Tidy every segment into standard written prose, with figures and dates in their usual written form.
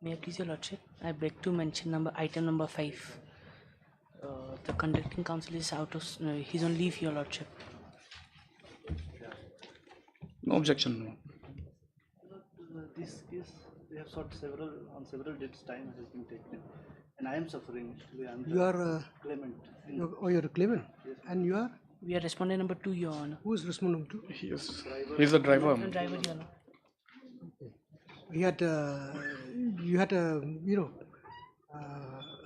May I please, Your Lordship? I beg to mention item number 5. The conducting counsel is he's on leave, Your Lordship. No objection. No. This case, they have sought on several dates. Time has been taken, and I am suffering. Actually, I am You are claimant. you're a claimant, Yes, and you are We are respondent number 2, Your Honor. who is responding to? He's the driver. Driver, Your Honor. You had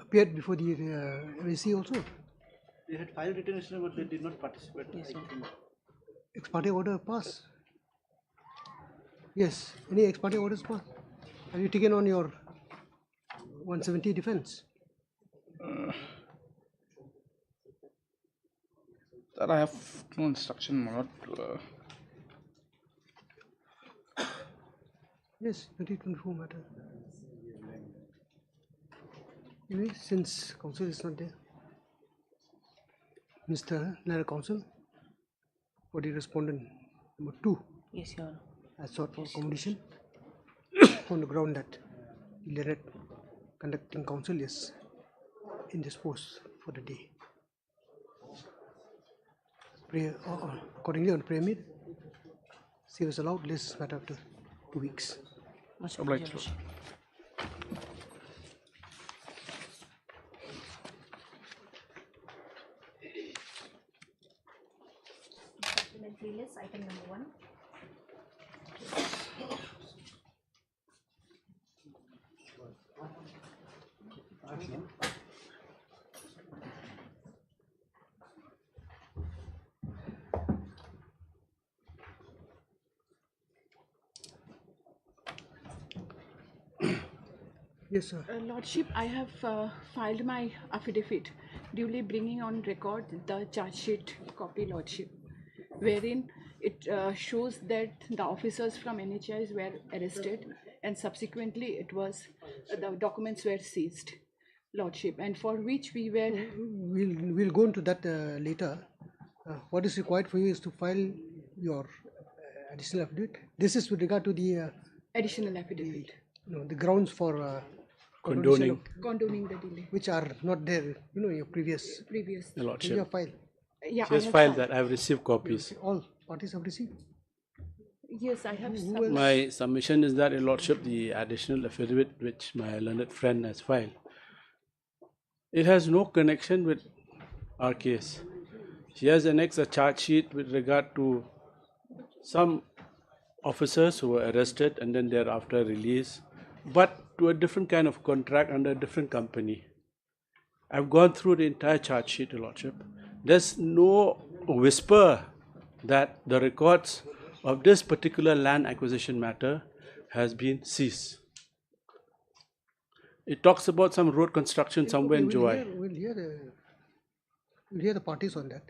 appeared before the MAC also. they had filed detention, but they did not participate. Yes, sir. Ex parte order pass. Yes, any ex parte orders pass. Have you taken on your 170 defense? That I have no instruction, my lord. Yes, 2024 matter. Anyway, since counsel is not there, Mr. Nair Counsel, for the respondent number 2, Yes, Your Honor. has sought for accommodation on the ground that the learned conducting counsel is indisposed for the day. Accordingly, on prayer meet, save is allowed, list matter after 2 weeks. Much Obliged, obliged, Your Lordship. List item number 1. Yes, sir. Lordship, I have filed my affidavit, duly bringing on record the charge sheet copy, Lordship, wherein it shows that the officers from NHIs were arrested and subsequently it was the documents were seized, Lordship, and for which we were. We'll go into that later. What is required for you is to file your additional affidavit. This is with regard to the Additional affidavit the grounds for Condoning. condoning the delay. which are not there, your previous Previous. Your in Lordship. your file. Yeah, She has I have filed that. I have received copies. All parties have received. Yes, I have. Who else? My submission is that, Your Lordship, the additional affidavit which my learned friend has filed, it has no connection with our case. She has annexed a charge sheet with regard to some officers who were arrested and then thereafter released, but to a different kind of contract under a different company. I've gone through the entire charge sheet, Your Lordship. There's no whisper that the records of this particular land acquisition matter has been seized. It talks about some road construction somewhere in We'll Joy. hear- We'll hear the parties on that.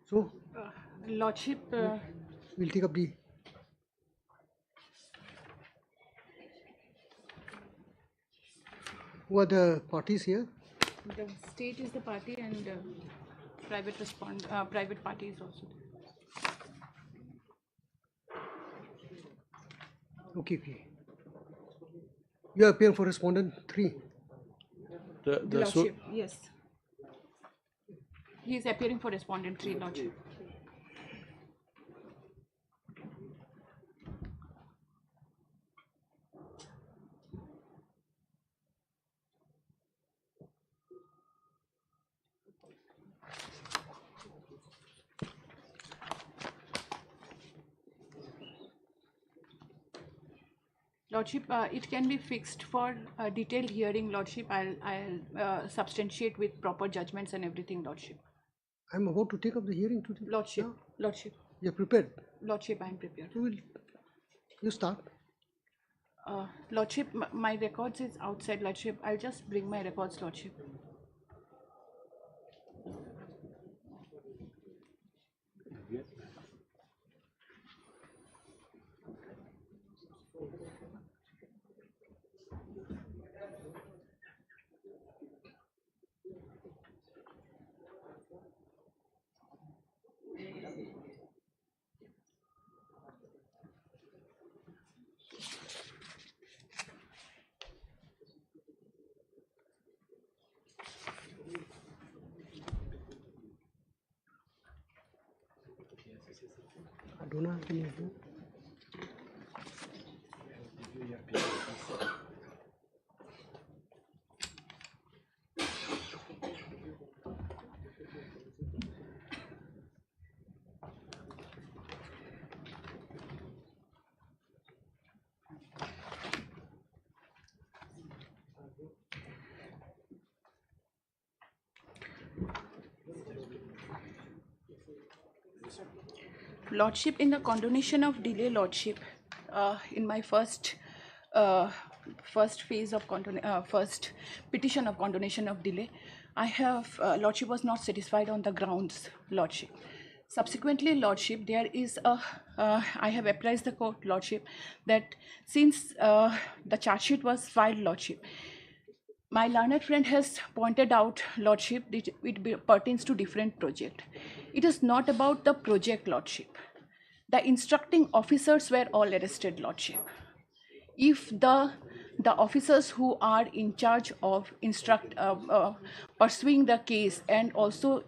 So Lordship, we'll take up the who are the parties here? the state is the party and private party is also there. Okay. You appear for respondent 3. The Lordship, yes. He is appearing for respondent 3, Lordship. Lordship, it can be fixed for a detailed hearing, Lordship. I'll substantiate with proper judgments and everything, Lordship. I'm about to take up the hearing today. Lordship, Lordship, You're prepared. Lordship, I am prepared. You start. Lordship, my records is outside, Lordship. I'll just bring my records, Lordship. Dona, can you do? Lordship, in the condonation of delay, Lordship, in my first phase of first petition of condonation of delay, I have Lordship was not satisfied on the grounds, Lordship. Subsequently, Lordship, there is a I have apprised the court, Lordship, that since the charge sheet was filed, Lordship, my learned friend has pointed out, Lordship, that it pertains to different project. It is not about the project, Lordship. The instructing officers were all arrested, Lordship. If the officers who are in charge of pursuing the case and also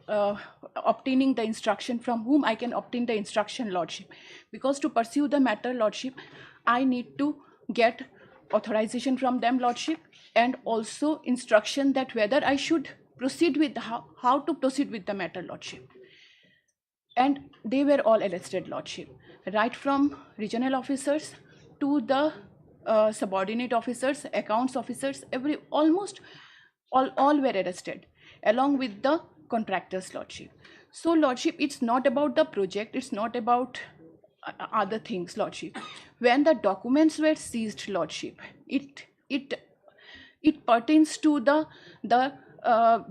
obtaining the instruction, from whom I can obtain the instruction, Lordship, because to pursue the matter, Lordship, I need to get authorization from them, Lordship, and also instruction that whether I should proceed with how to proceed with the matter, Lordship. And they were all arrested, Lordship, right from regional officers to the subordinate officers, accounts officers, almost all were arrested, along with the contractors, Lordship. So, Lordship, it's not about the project, it's not about other things, Lordship. When the documents were seized, Lordship, it pertains to the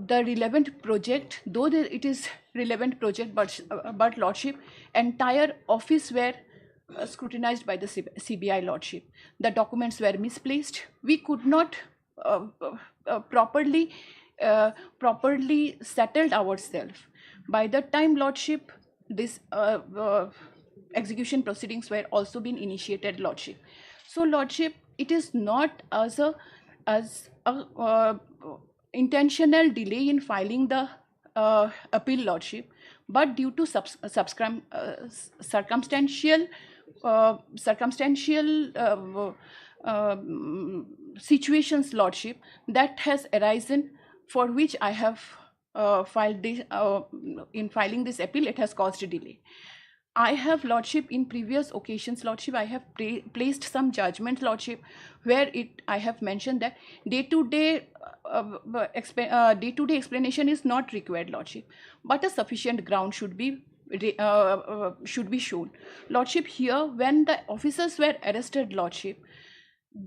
relevant project, though it is relevant project, but Lordship, entire office were scrutinized by the CBI, Lordship. The documents were misplaced. We could not properly settled ourselves. By the time, Lordship, this execution proceedings were also been initiated, Lordship. So, Lordship, it is not as a intentional delay in filing the appeal, Lordship, but due to circumstantial situations, Lordship, that has arisen, for which I have filed this in filing this appeal, it has caused a delay. I have, Lordship, in previous occasions, Lordship, I have placed some judgment, Lordship, where I have mentioned that day-to-day explanation is not required, Lordship, but a sufficient ground should be shown. Lordship, here, when the officers were arrested, Lordship,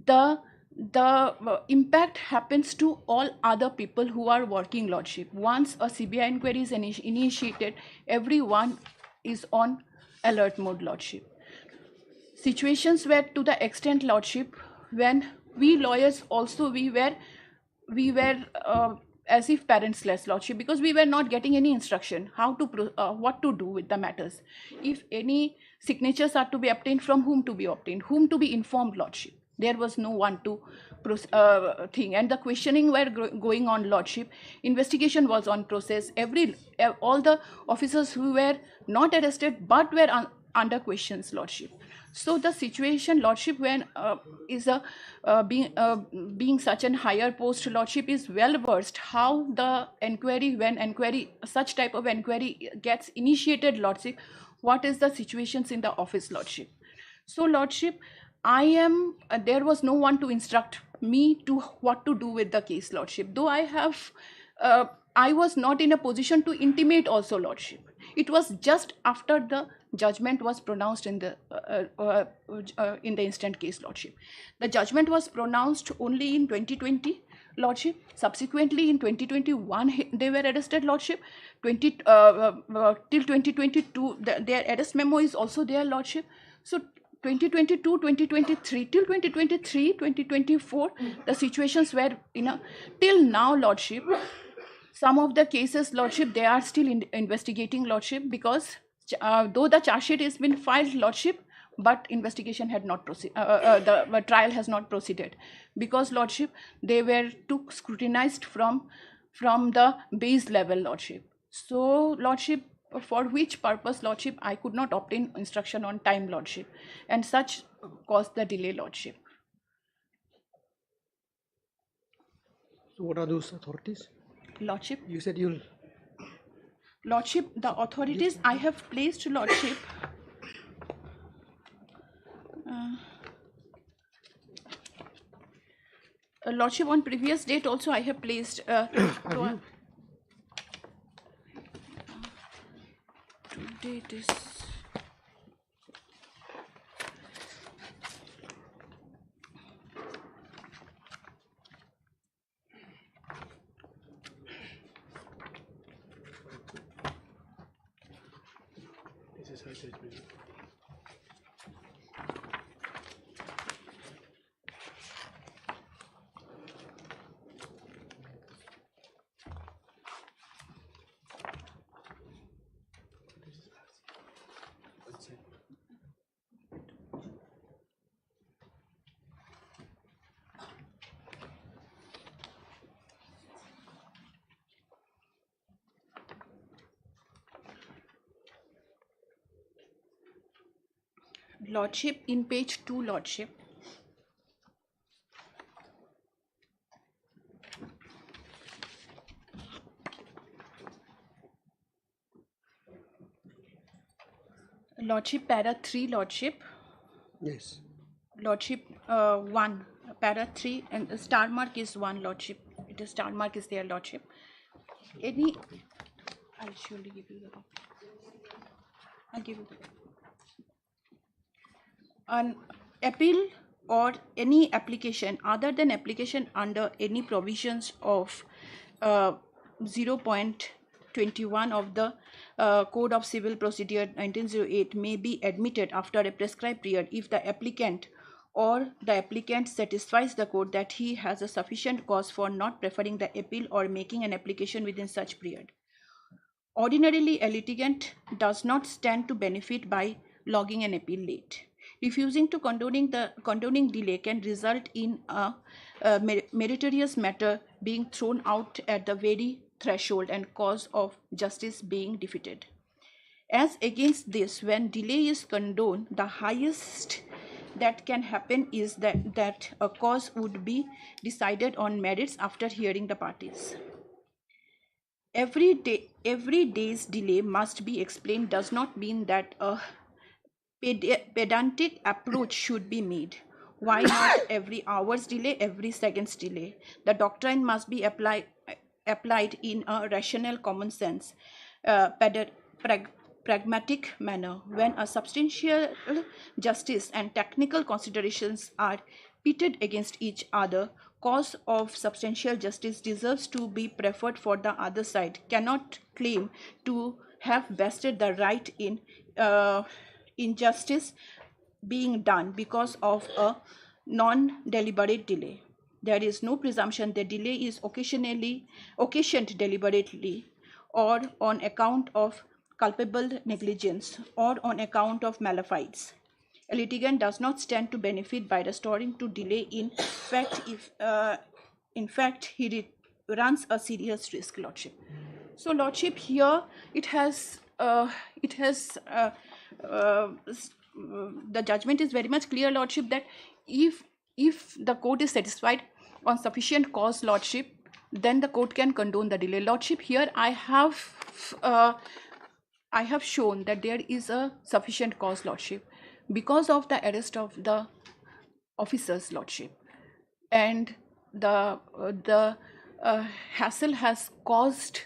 the impact happens to all other people who are working, Lordship. Once a CBI inquiry is initiated, everyone is on alert mode, Lordship. Situations were to the extent, Lordship, when we lawyers also we were as if parentless, Lordship, because we were not getting any instruction how to what to do with the matters. If any signatures are to be obtained, from whom to be obtained, whom to be informed, Lordship. There was no one to thing, and the questioning were going on, Lordship. Investigation was on process. All the officers who were not arrested but were under questions, Lordship. So the situation, Lordship, when being such an higher post, Lordship, is well versed how the inquiry, when such type of inquiry gets initiated, Lordship, what is the situations in the office, Lordship. So, Lordship, there was no one to instruct me to what to do with the case, Lordship. Though I was not in a position to intimate also, Lordship. It was just after the judgment was pronounced in the instant case, Lordship. The judgment was pronounced only in 2020, Lordship. Subsequently, in 2021, they were arrested, Lordship. Till 2022, their arrest memo is also there, Lordship. So 2022, 2023, till 2023, 2024, the situations were till now, Lordship. Some of the cases, Lordship, they are still investigating, Lordship, because though the charge sheet has been filed, Lordship, but investigation had not proceeded, the trial has not proceeded, because, Lordship, they were too scrutinized from the base level, Lordship. So, Lordship, for which purpose, Lordship, I could not obtain instruction on time, Lordship, and such caused the delay, Lordship. So what are those authorities? Lordship, You said you'll. Lordship, the authorities I have placed, Lordship. Lordship, on previous date also I have placed. Today it is. This is her judgment. Lordship, in page 2, Lordship. Lordship, para 3, Lordship. Yes. Lordship, 1, para 3, and the star mark is 1, Lordship. It is star mark is there, Lordship. Any, I'll surely give you the copy. I'll give you the copy. An appeal or any application other than application under any provisions of 0.21 of the Code of Civil Procedure 1908 may be admitted after a prescribed period if the applicant or the applicant satisfies the court that he has a sufficient cause for not preferring the appeal or making an application within such period. Ordinarily, a litigant does not stand to benefit by logging an appeal late. Refusing to condoning delay can result in a meritorious matter being thrown out at the very threshold and cause of justice being defeated. As against this, when delay is condoned, the highest that can happen is that a cause would be decided on merits after hearing the parties. Every day's delay must be explained does not mean that a pedantic approach should be made. Why not every hour's delay, every second's delay? The doctrine must be applied in a rational, common sense, pragmatic manner. When a substantial justice and technical considerations are pitted against each other, cause of substantial justice deserves to be preferred for the other side, cannot claim to have vested the right in injustice being done because of a non-deliberate delay. There is no presumption that delay is occasioned deliberately or on account of culpable negligence or on account of malafide. A litigant does not stand to benefit by restoring to delay. In fact, he runs a serious risk, Lordship. So, Lordship, here it has the judgment is very much clear, Lordship, that if the court is satisfied on sufficient cause, Lordship, then the court can condone the delay. Lordship, here I have shown that there is a sufficient cause, Lordship, because of the arrest of the officers, Lordship, and the hassle has caused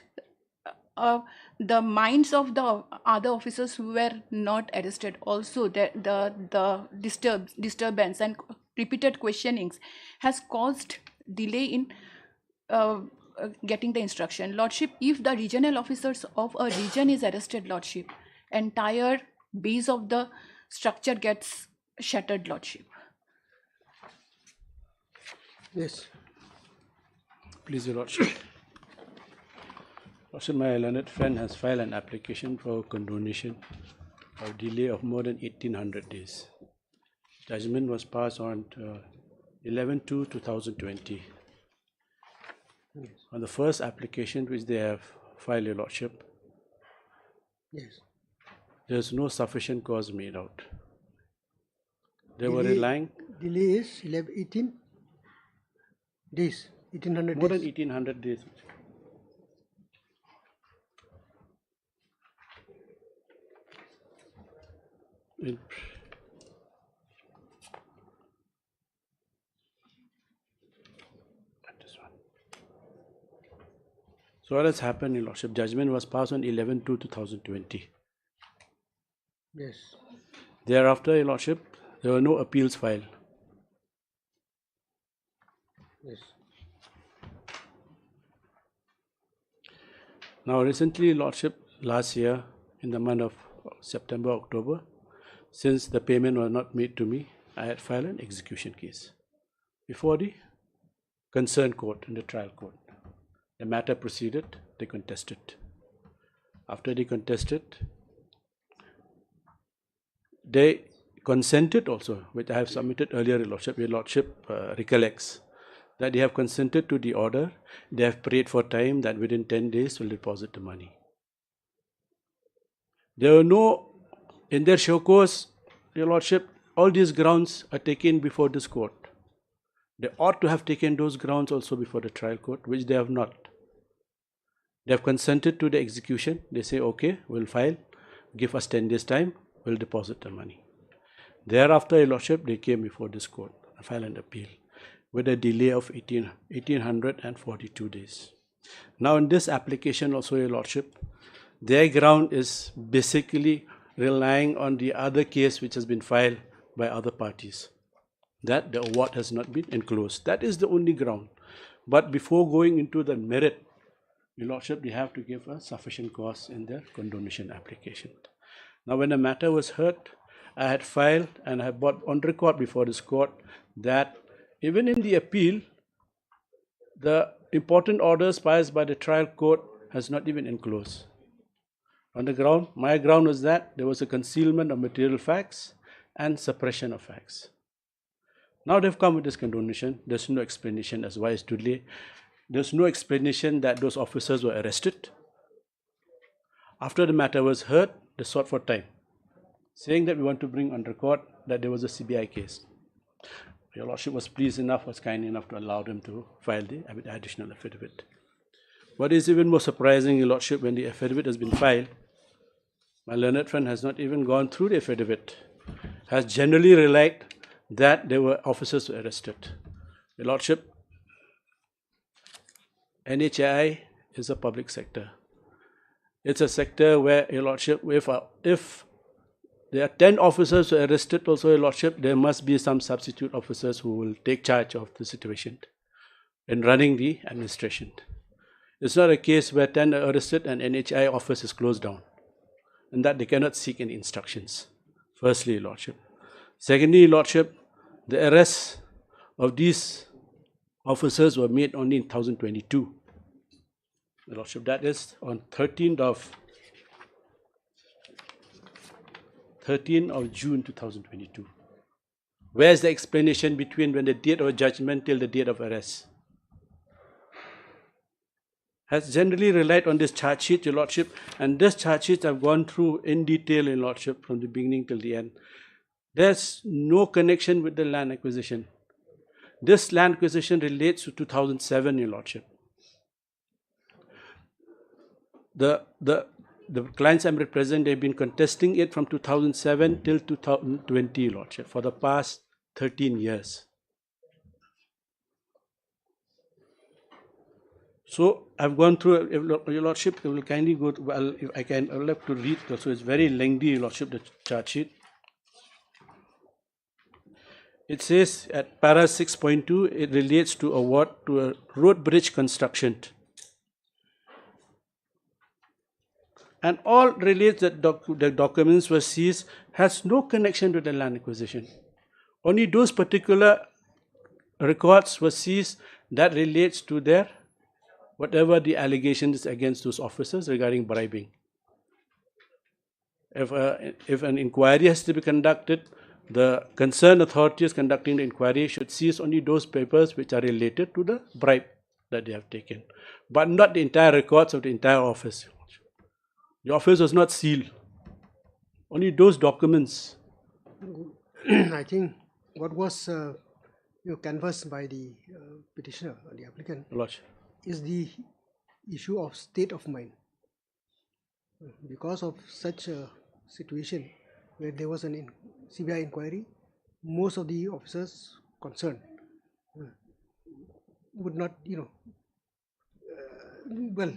the minds of the other officers who were not arrested also, the disturbance and repeated questionings has caused delay in getting the instruction. Lordship, if the regional officers of a region is arrested, Lordship, entire base of the structure gets shattered, Lordship. Yes. Please, Your Lordship. Lordship, my learned friend has filed an application for condonation of delay of more than 1800 days. Judgment was passed on 11/2/2020. Yes. On the first application which they have filed, Your Lordship, Yes. There's no sufficient cause made out. They were relying Delay is 18 days, 1800 more days. than 1800 days. In- So what has happened, Your Lordship? Judgment was passed on 11/2/2020. Yes. Thereafter, Your Lordship, there were no appeals filed. Yes. Now, recently, Your Lordship, last year, in the month of September, October, since the payment was not made to me, I had filed an execution case before the concerned court in the trial court. The matter proceeded, they contested. After they contested, they consented also, which I have submitted earlier, Your Lordship recollects, that they have consented to the order, they have prayed for time that within 10 days will deposit the money. There were no, in their show cause, Your Lordship, all these grounds are taken before this court. They ought to have taken those grounds also before the trial court, which they have not. They have consented to the execution. They say, okay, we'll file, give us 10 days time, we'll deposit the money. Thereafter, Your Lordship, they came before this court and filed an appeal with a delay of 1842 days. Now, in this application also, Your Lordship, their ground is basically relying on the other case which has been filed by other parties, that the award has not been enclosed. That is the only ground. But before going into the merit, Your Lordship, they have to give a sufficient cause in their condonation application. Now, when the matter was heard, I had filed and I have brought on record before this court that even in the appeal, the important orders passed by the trial court has not even enclosed. On the ground, my ground was that there was a concealment of material facts and suppression of facts. Now they've come with this condonation. There's no explanation as why it's delayed. There's no explanation that those officers were arrested. After the matter was heard, they sought for time, saying that we want to bring on record that there was a CBI case. Your Lordship was pleased enough, was kind enough to allow them to file the additional affidavit. What is even more surprising, Your Lordship, when the affidavit has been filed, my learned friend has not even gone through the affidavit, has generally relied that there were officers arrested. Your Lordship, NHI is a public sector. It's a sector where, Your Lordship, if there are 10 officers who are arrested also, Your Lordship, there must be some substitute officers who will take charge of the situation in running the administration. It's not a case where 10 are arrested and NHI office is closed down, and that they cannot seek any instructions. Firstly, Your Lordship. Secondly, Your Lordship, the arrests of these officers were made only in 2022. Your Lordship, that is on 13th of June 2022. Where's the explanation between when the date of judgment till the date of arrest? Has generally relied on this charge sheet, Your Lordship, and this charge sheet I've gone through in detail, Your Lordship, from the beginning till the end. There's no connection with the land acquisition. This land acquisition relates to 2007, Your Lordship. The clients I'm representing, they've been contesting it from 2007 till 2020, Your Lordship, for the past 13 years. So I've gone through, Your Lordship, I will kindly go to, well, if I can, I will have to read, so it's very lengthy, Your Lordship, the charge sheet. It says at para 6.2, it relates to award to a road bridge construction. And all relates that the documents were seized has no connection to the land acquisition. Only those particular records were seized that relates to their, whatever the allegations against those officers regarding bribing. If an inquiry has to be conducted, the concerned authorities conducting the inquiry should seize only those papers which are related to the bribe that they have taken, but not the entire records of the entire office. The office was not sealed. Only those documents. I think what was canvassed by the petitioner or the applicant Your Lordship. is the issue of state of mind. Because of such a situation where there was an CBI inquiry, most of the officers concerned would not, well,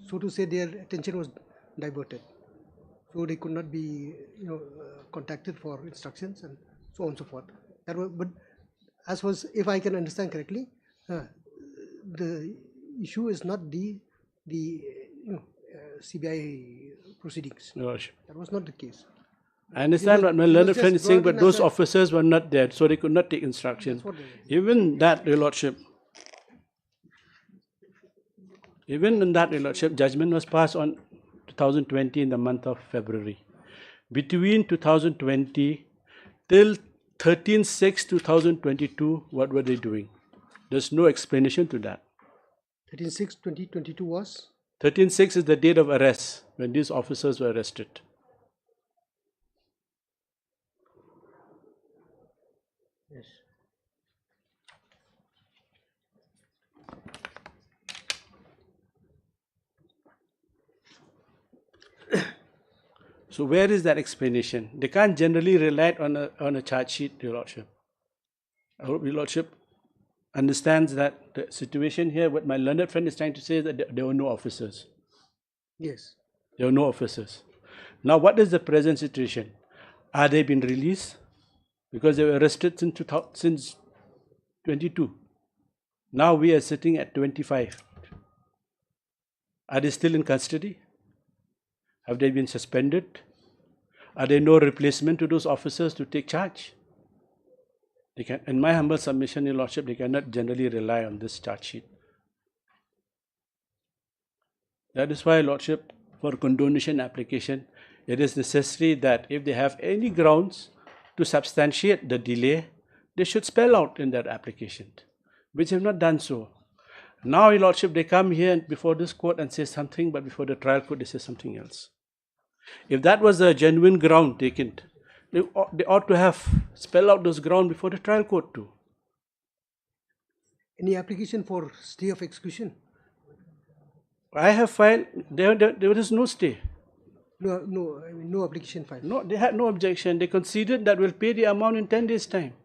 so to say, their attention was diverted. So they could not be, contacted for instructions and so on and so forth. That was, but as was, if I can understand correctly, the issue is not the CBI proceedings. Your Lordship. That was not the case. I understand what my learned friend is saying, but those officers were not there, so they could not take instruction. Even that, Your Lordship, even in that, Your Lordship, judgment was passed on 2020 in the month of February. Between 2020 till 13/6/2022, what were they doing? There's no explanation to that. 13/6/2022 was? 13/6 is the date of arrest, when these officers were arrested. Yes. So where is that explanation? They can't generally rely on a charge sheet, Your Lordship. I hope Your Lordship understands that the situation here, what my learned friend is trying to say is that there were no officers. Yes. There were no officers. Now what is the present situation? Are they been released? Because they were arrested since 22. Now we are sitting at 25. Are they still in custody? Have they been suspended? Are there no replacement to those officers to take charge? They can, in my humble submission, Your Lordship, they cannot generally rely on this charge sheet. That is why, Lordship, for condonation application, it is necessary that if they have any grounds to substantiate the delay, they should spell out in their application, which have not done so. Now, Your Lordship, they come here before this court and say something, but before the trial court they say something else. If that was a genuine ground taken, they ought to have spelled out those grounds before the trial court too. Any application for stay of execution? I have filed, there is no stay. No, I mean, no application filed. No, they had no objection. They conceded that we'll pay the amount in 10 days' time.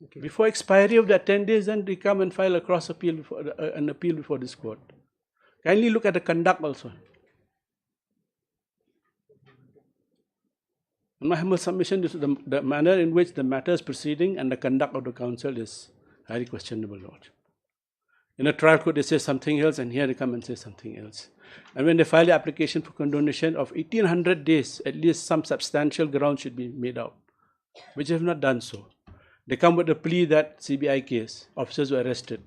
Okay. Before expiry of that 10 days, then they come and file a cross appeal before an appeal before this court. Kindly look at the conduct also. In my humble submission, the manner in which the matter is proceeding and the conduct of the counsel is highly questionable, Lord. In a trial court, they say something else, and here they come and say something else. And when they file the application for condonation of 1800 days, at least some substantial ground should be made out, which have not done so. They come with a plea that CBI case, officers were arrested.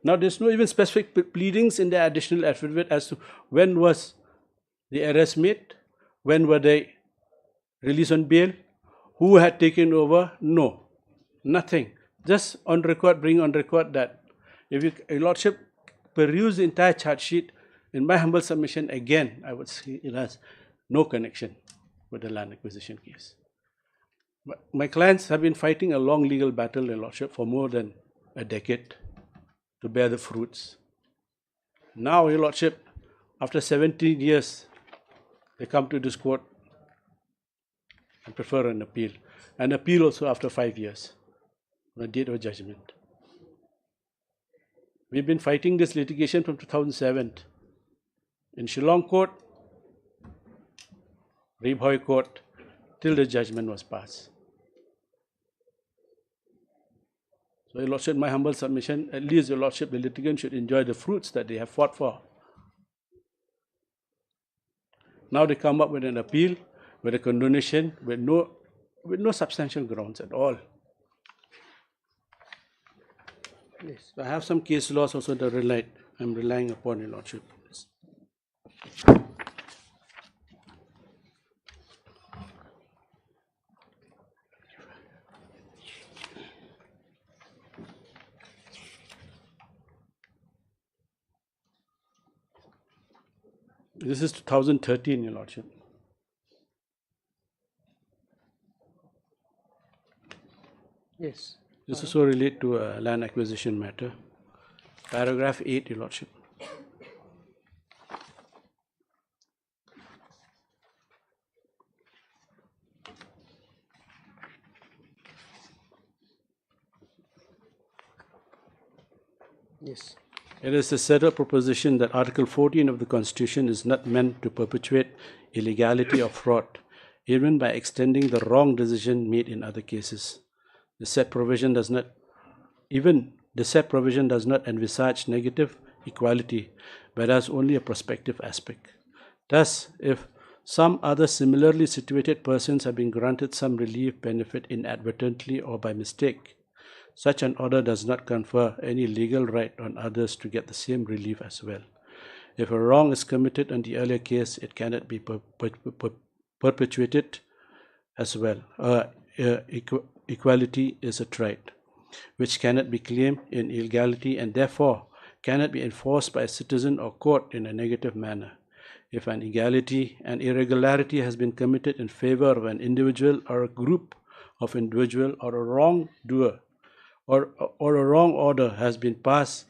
Now, there's no even specific pleadings in the additional affidavit as to when was the arrest made, when were they released on bail, who had taken over. No, nothing. Just on record, bring on record that if Your Lordship peruse the entire charge sheet, in my humble submission, again, I would say it has no connection with the land acquisition case. My clients have been fighting a long legal battle, Your Lordship, for more than a decade to bear the fruits. Now, Your Lordship, after 17 years, they come to this court and prefer an appeal. An appeal also after 5 years, on the date of judgment. We've been fighting this litigation from 2007 in Shillong Court, Ribhoy Court, till the judgment was passed. So, Your Lordship, my humble submission, at least Your Lordship, the litigant should enjoy the fruits that they have fought for. Now they come up with an appeal, with a condonation, with no substantial grounds at all. Yes. So I have some case laws also that I'm relying upon, Your Lordship. This is 2013, Your Lordship. Yes. This also relate to a land acquisition matter. Paragraph 8, Your Lordship. Yes. It is a settled proposition that Article 14 of the Constitution is not meant to perpetuate illegality or fraud, even by extending the wrong decision made in other cases. The said provision does not envisage negative equality, but has only a prospective aspect. Thus, if some other similarly situated persons have been granted some relief benefit inadvertently or by mistake, such an order does not confer any legal right on others to get the same relief as well. If a wrong is committed in the earlier case, it cannot be perpetuated as well. Equality is a right which cannot be claimed in illegality and therefore cannot be enforced by a citizen or court in a negative manner. If an irregularity has been committed in favor of an individual or a group of individuals, or a wrongdoer or a wrong order has been passed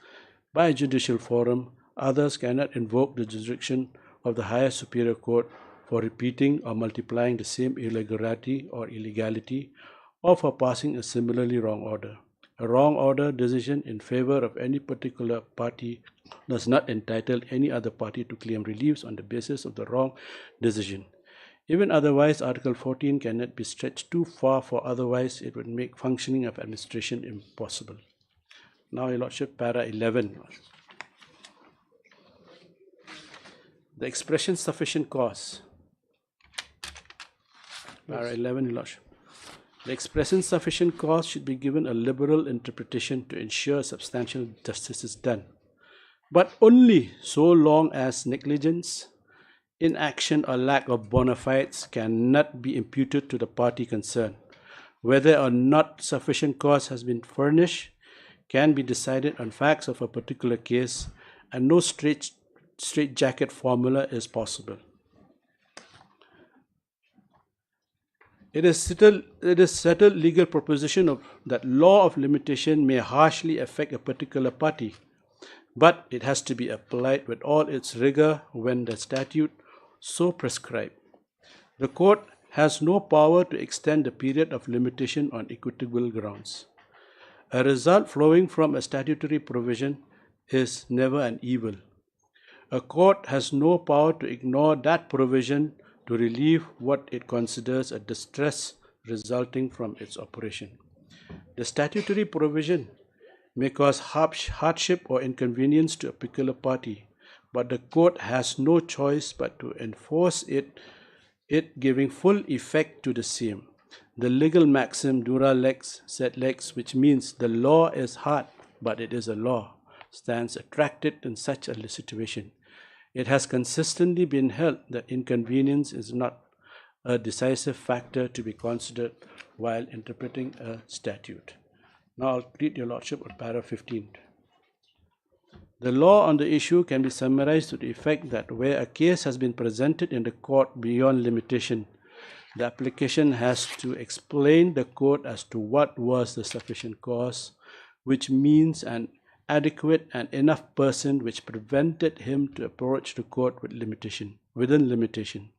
by a judicial forum, others cannot invoke the jurisdiction of the higher superior court for repeating or multiplying the same irregularity or illegality, or for passing a similarly wrong order. A wrong order decision in favor of any particular party does not entitle any other party to claim reliefs on the basis of the wrong decision. Even otherwise, Article 14 cannot be stretched too far, for otherwise it would make functioning of administration impossible. Now, Your Lordship, para 11. The expression sufficient cause. Para 11, Your Lordship. The expression sufficient cause should be given a liberal interpretation to ensure substantial justice is done, but only so long as negligence, inaction, or lack of bona fides cannot be imputed to the party concerned. Whether or not sufficient cause has been furnished can be decided on facts of a particular case, and no straitjacket formula is possible. It is settled legal proposition that law of limitation may harshly affect a particular party, but it has to be applied with all its rigor when the statute so prescribed. The court has no power to extend the period of limitation on equitable grounds. A result flowing from a statutory provision is never an evil. A court has no power to ignore that provision to relieve what it considers a distress resulting from its operation. The statutory provision may cause hardship or inconvenience to a particular party, but the court has no choice but to enforce it giving full effect to the same. The legal maxim dura lex sed lex, which means the law is hard, but it is a law, stands attracted in such a situation. It has consistently been held that inconvenience is not a decisive factor to be considered while interpreting a statute. Now I'll read Your Lordship on paragraph 15. The law on the issue can be summarized to the effect that where a case has been presented in the court beyond limitation, the application has to explain the court as to what was the sufficient cause, which means an adequate and enough person which prevented him to approach the court within limitation.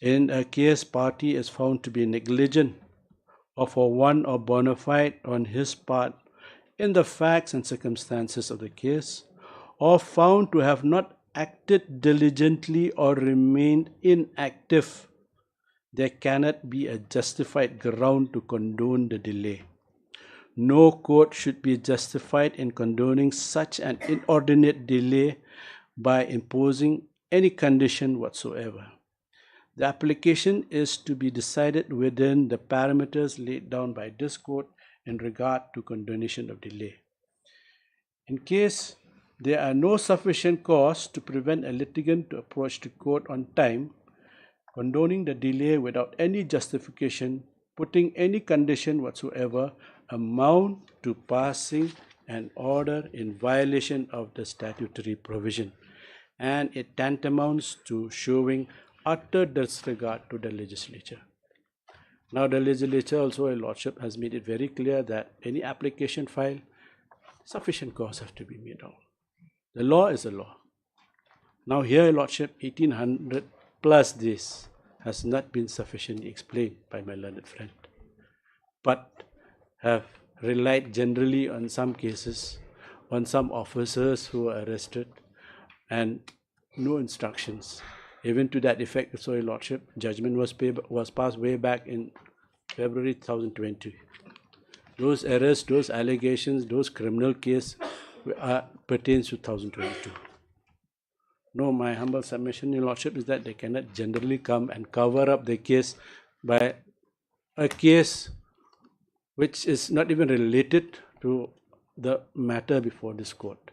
In a case, party is found to be negligent or for want of bona fide on his part in the facts and circumstances of the case, or found to have not acted diligently or remained inactive, there cannot be a justified ground to condone the delay. No court should be justified in condoning such an inordinate delay by imposing any condition whatsoever. The application is to be decided within the parameters laid down by this court in regard to condonation of delay. In case there are no sufficient cause to prevent a litigant to approach the court on time, condoning the delay without any justification, putting any condition whatsoever, amount to passing an order in violation of the statutory provision. and it tantamounts to showing utter disregard to the legislature. Now the legislature also, Your Lordship, has made it very clear that any application filed, sufficient cause have to be made out. The law is a law. Now here, Your Lordship, 1800 plus days has not been sufficiently explained by my learned friend, but have relied generally on some cases, on some officers who were arrested, and no instructions. Even to that effect, so Your Lordship, judgment was passed way back in February 2020. Those arrests, those allegations, those criminal cases pertains to 2022. No, my humble submission, Your Lordship, is that they cannot generally come and cover up the case by a case which is not even related to the matter before this court.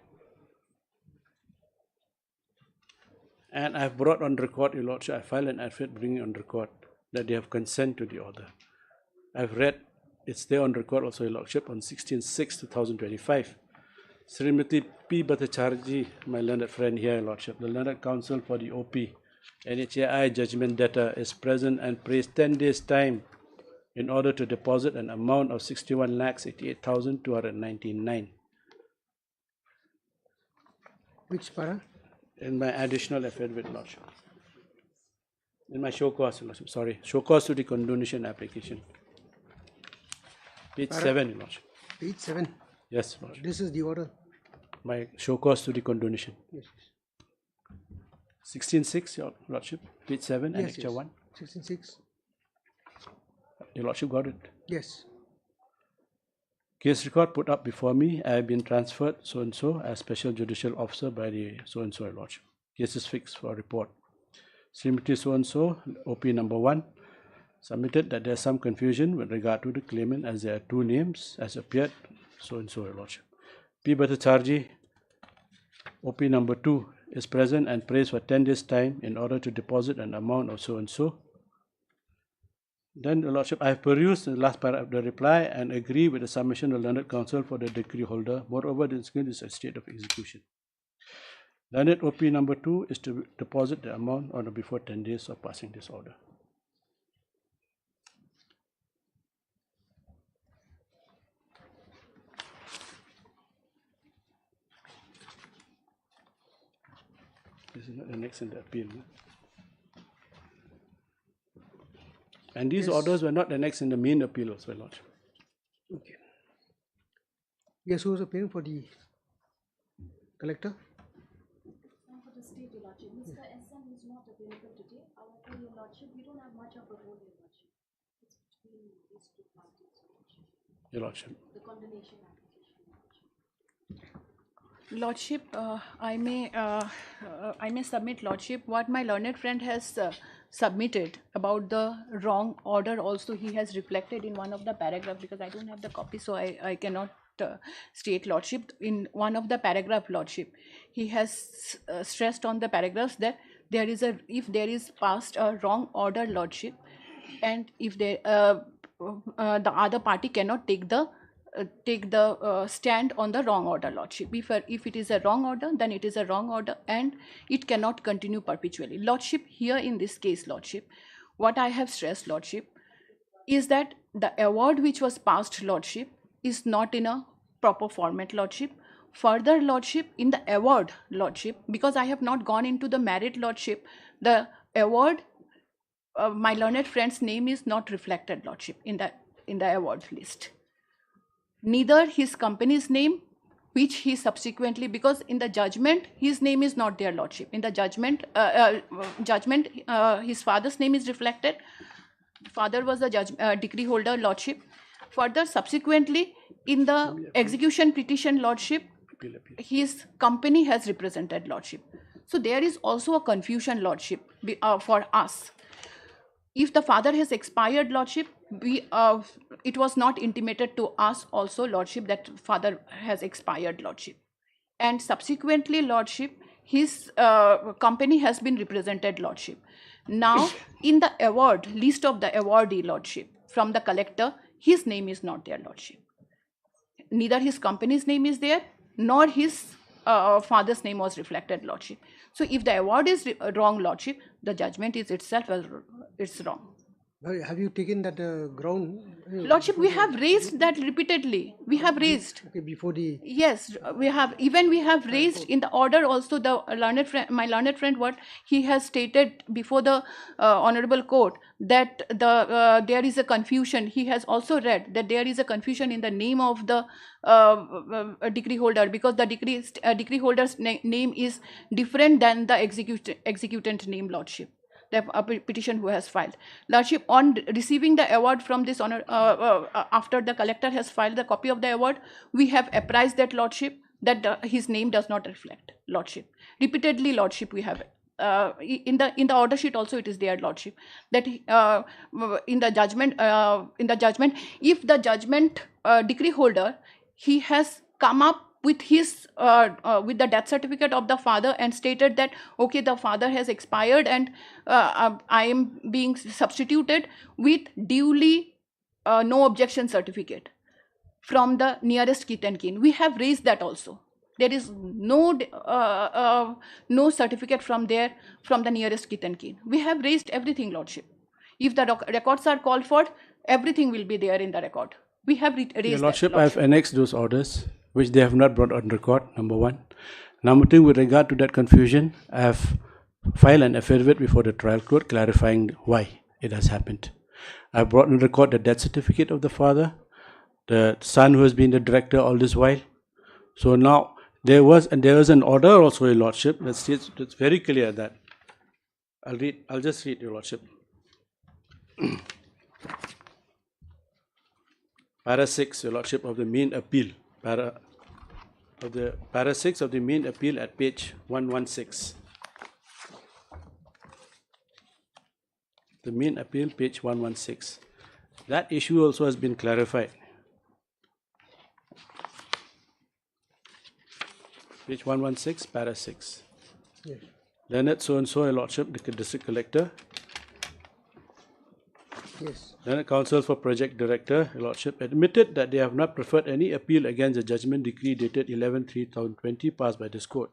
And I have brought on record, Your Lordship, I filed an affidavit bringing on record that they have consent to the order. I've read, it's there on record also, Your Lordship, on 16/6/2025. Srimati P. Bhattacharjee, my learned friend here, Your Lordship, the learned counsel for the OP, NHAI judgment data, is present and prays 10 days time in order to deposit an amount of 61,88,299. Which para? In my additional affidavit, Lordship. In my show cause, Lordship, sorry, show cause to the condonation application. Page 7, Lordship. Page 7. Yes, Lordship. This is the order. My show cause to the condonation. Yes. 16/6, Your Lordship, page 7, Yes, Annexure yes. 1. 16.6. Your Lordship got it. Yes. Case record put up before me. I have been transferred so-and-so as special judicial officer by the so-and-so, Your Lordship. Case is fixed for report. Srimati so-and-so, OP number 1, submitted that there is some confusion with regard to the claimant as there are two names as appeared, so-and-so, Your Lordship. P. Bhattacharjee, OP number 2, is present and prays for 10 days time in order to deposit an amount of so-and-so. Then, Your Lordship, I have perused the last paragraph of the reply and agree with the submission of learned counsel for the decree holder. Moreover, the instrument is a state of execution. Learned OP number 2 is to deposit the amount on or before 10 days of passing this order. This is not annexed in the appeal. No? And these orders were not annexed in the main appeal also, Lordship. Okay. Yes, who is appearing for the collector? For the state, Your Lordship, Mr. SM is not available today. However, Your Lordship, we don't have much of a role, Your Lordship. It's between these two parties, Your Lordship. Your Lordship. The condemnation application, Your Lordship, Lordship. I may submit, Lordship, what my learned friend has submitted about the wrong order. Also, he has reflected in one of the paragraphs, because I don't have the copy, so I cannot state, Lordship. In one of the paragraph, Lordship, he has stressed on the paragraphs that there is if there is passed a wrong order, Lordship, and if there the other party cannot take the stand on the wrong order, Lordship. If it is a wrong order, then it is a wrong order and it cannot continue perpetually. Lordship, here in this case, Lordship, what I have stressed, Lordship, is that the award which was passed, Lordship, is not in a proper format, Lordship. Further, Lordship, in the award, Lordship, because I have not gone into the merit, Lordship, the award, my learned friend's name is not reflected, Lordship, in the award list. Neither his company's name, which he subsequently, because in the judgment his name is not there, Lordship. In the judgment, his father's name is reflected. Father was the decree holder, Lordship. Further, subsequently, in the execution petition, Lordship, his company has represented, Lordship. So there is also a confusion, Lordship, for us. If the father has expired, Lordship, it was not intimated to us also, Lordship, that father has expired, Lordship. And subsequently, Lordship, his company has been represented, Lordship. Now, in the award, list of the awardee, Lordship, from the collector, his name is not there, Lordship. Neither his company's name is there, nor his father's name was reflected, Lordship. So if the award is wrong, Lordship, the judgment is itself it's wrong. Have you taken that ground? Lordship, we have raised that repeatedly. We have raised. Okay, before the Yes, we have. Even we have raised in the order also the learned friend, my learned friend, what he has stated before the honorable court, that there is a confusion. He has also read that there is a confusion in the name of the decree holder, because the decree holder's name is different than the executant name, Lordship. The petition who has filed. Lordship, on receiving the award from this honor, after the collector has filed the copy of the award, we have apprised that, Lordship, that his name does not reflect, Lordship. Repeatedly, Lordship, we have in the order sheet also it is there, Lordship, that in the judgment, if the judgment decree holder, he has come up with his with the death certificate of the father and stated that, okay, the father has expired and I am being substituted with duly no objection certificate from the nearest kith and kin. We have raised that also. There is no certificate from there, from the nearest kith and kin. We have raised everything, Lordship. If the records are called for, everything will be there in the record. We have raised Your Lordship, that, I have annexed those orders, which they have not brought on record, number one. Number two, with regard to that confusion, I have filed an affidavit before the trial court clarifying why it has happened. I have brought on record the death certificate of the father, the son who has been the director all this while. So now, there was an order also, Your Lordship, that states, it's very clear that, I'll just read, Your Lordship. Para 6, Your Lordship, of the main appeal. Para 6 of the main appeal at page 116. The main appeal, page 116. That issue also has been clarified. Page 116, para 6. yes. Learned so-and-so, Your Lordship, the district collector. Yes. Learned counsel for project director, Your Lordship, admitted that they have not preferred any appeal against the judgment decree dated 11/3/2020 passed by this court.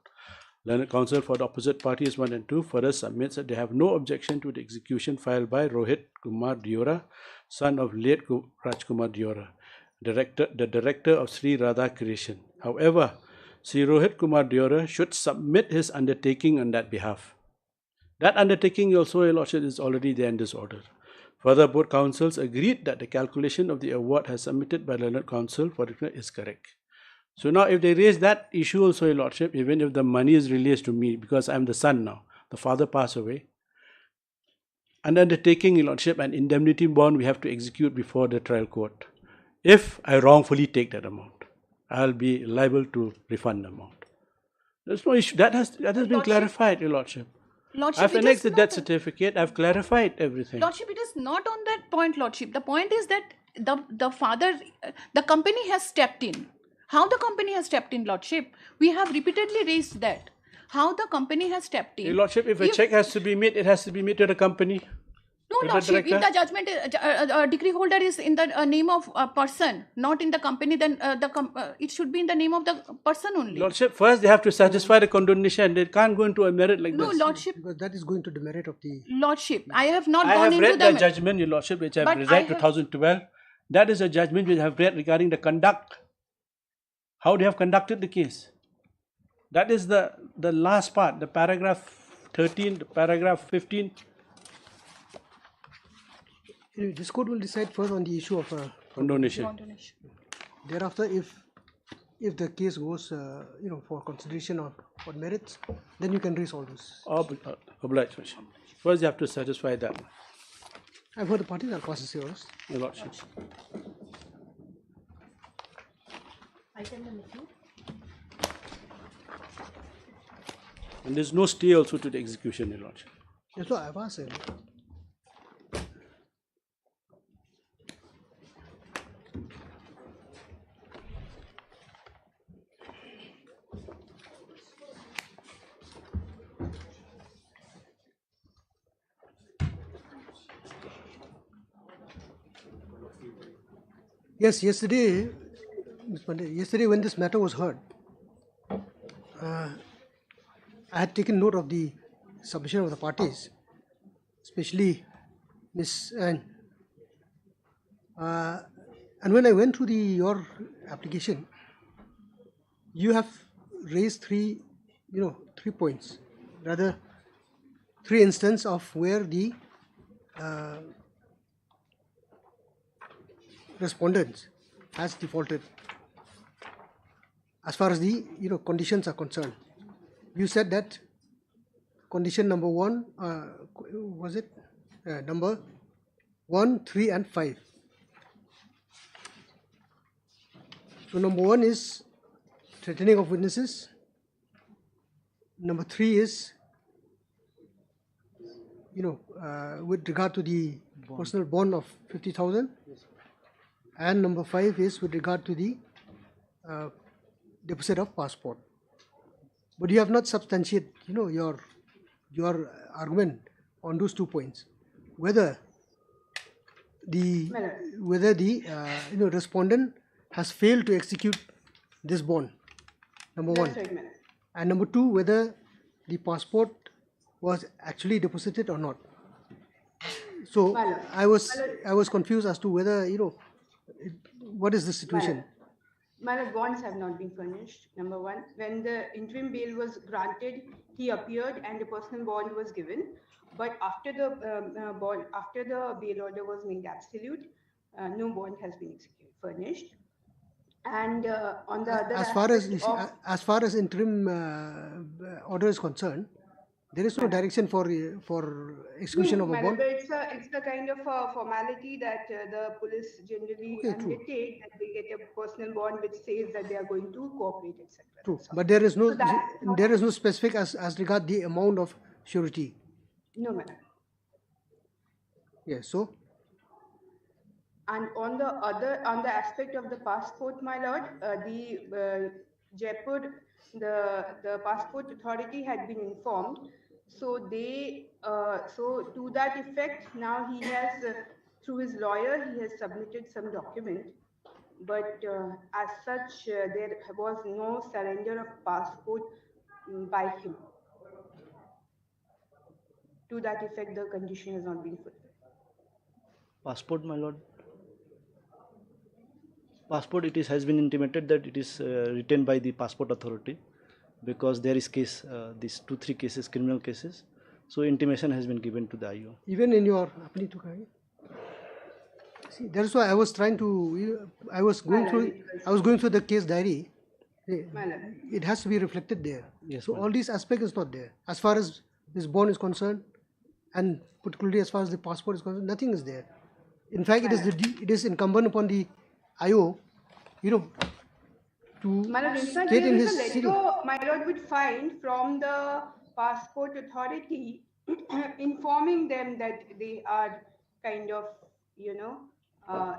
Learned counsel for the opposite parties 1 and 2 further submits that they have no objection to the execution filed by Rohit Kumar Diora, son of late Rajkumar Diora, the director of Sri Radha Creation. However, Sri Rohit Kumar Diora should submit his undertaking on that behalf. That undertaking also, Your Lordship, is already there in this order. Further, both counsels agreed that the calculation of the award as submitted by learned counsel for the is correct. So now if they raise that issue also, Your Lordship, even if the money is released to me, because I am the son now, the father passed away, an undertaking, Your Lordship, an indemnity bond we have to execute before the trial court. If I wrongfully take that amount, I'll be liable to refund the amount. There's no issue. That has been clarified, Your Lordship. Lordship, I've annexed the death certificate. I've clarified everything. Lordship, it is not on that point, Lordship. The point is that the father, the company has stepped in. How the company has stepped in, Lordship? We have repeatedly raised that. How the company has stepped in. Your Lordship, if a check has to be made, it has to be made to the company. No, Lordship, if the judgment decree holder is in the name of a person, not in the company, then it should be in the name of the person only. Lordship, first they have to satisfy the condemnation. They can't go into a merit like No, this. Lordship. Because that is going to the merit of the. Lordship, I have not I gone have into read the judgment, Your Lordship, which I But have I read 2012. That is a judgment which I have read regarding the conduct. How they have conducted the case. That is the last part, the paragraph 13, the paragraph 15. Anyway, this court will decide first on the issue of Condonation. thereafter, if the case goes for consideration on merits, then you can raise all those. Obliged. First you have to satisfy that. I've heard the parties are processing yours. Your Lordship. Item number 2. And there's no stay also to the execution, Your Lordship. That's what I've asked. Yes, yesterday when this matter was heard, I had taken note of the submission of the parties, especially Miss Anne. And when I went through your application, you have raised three points, rather three instances of where the respondents has defaulted as far as the conditions are concerned. You said that condition number 1 was it number 1, 3 and 5. So number 1 is threatening of witnesses. Number 3 is with regard to the personal bond of 50,000, and number 5 is with regard to the deposit of passport. But you have not substantiated your argument on those 2 points, whether the respondent has failed to execute this bond, number 1, and number 2, whether the passport was actually deposited or not. So I was confused as to whether what is the situation. My bonds have not been furnished. Number 1, when the interim bail was granted, he appeared and the personal bond was given. But after the bail order was made absolute, no bond has been furnished. And on the other, as far as interim order is concerned, there is no direction for execution of a bond. It's the kind of formality that the police generally undertake, that they get a personal bond which says that they are going to cooperate, etc. True, but there is no specific as regard the amount of surety. No, madam. Yes, so. And on the aspect of the passport, my lord, the Jaipur, the passport authority had been informed. So so to that effect, now he has, through his lawyer, he has submitted some document. But as such, there was no surrender of passport by him. To that effect, the condition has not been fulfilled. Passport, my lord. Passport, has been intimated that it is retained by the passport authority, because there is case, these 2-3 cases, criminal cases. So intimation has been given to the IO. Even in your see, that's why I was trying to. I was going through the case diary. It has to be reflected there. Yes, so all these aspects is not there. As far as this bond is concerned, and particularly as far as the passport is concerned, nothing is there. In fact, it is incumbent upon the IO, to state in his city. My lord would find from the passport authority informing them that they are kind of,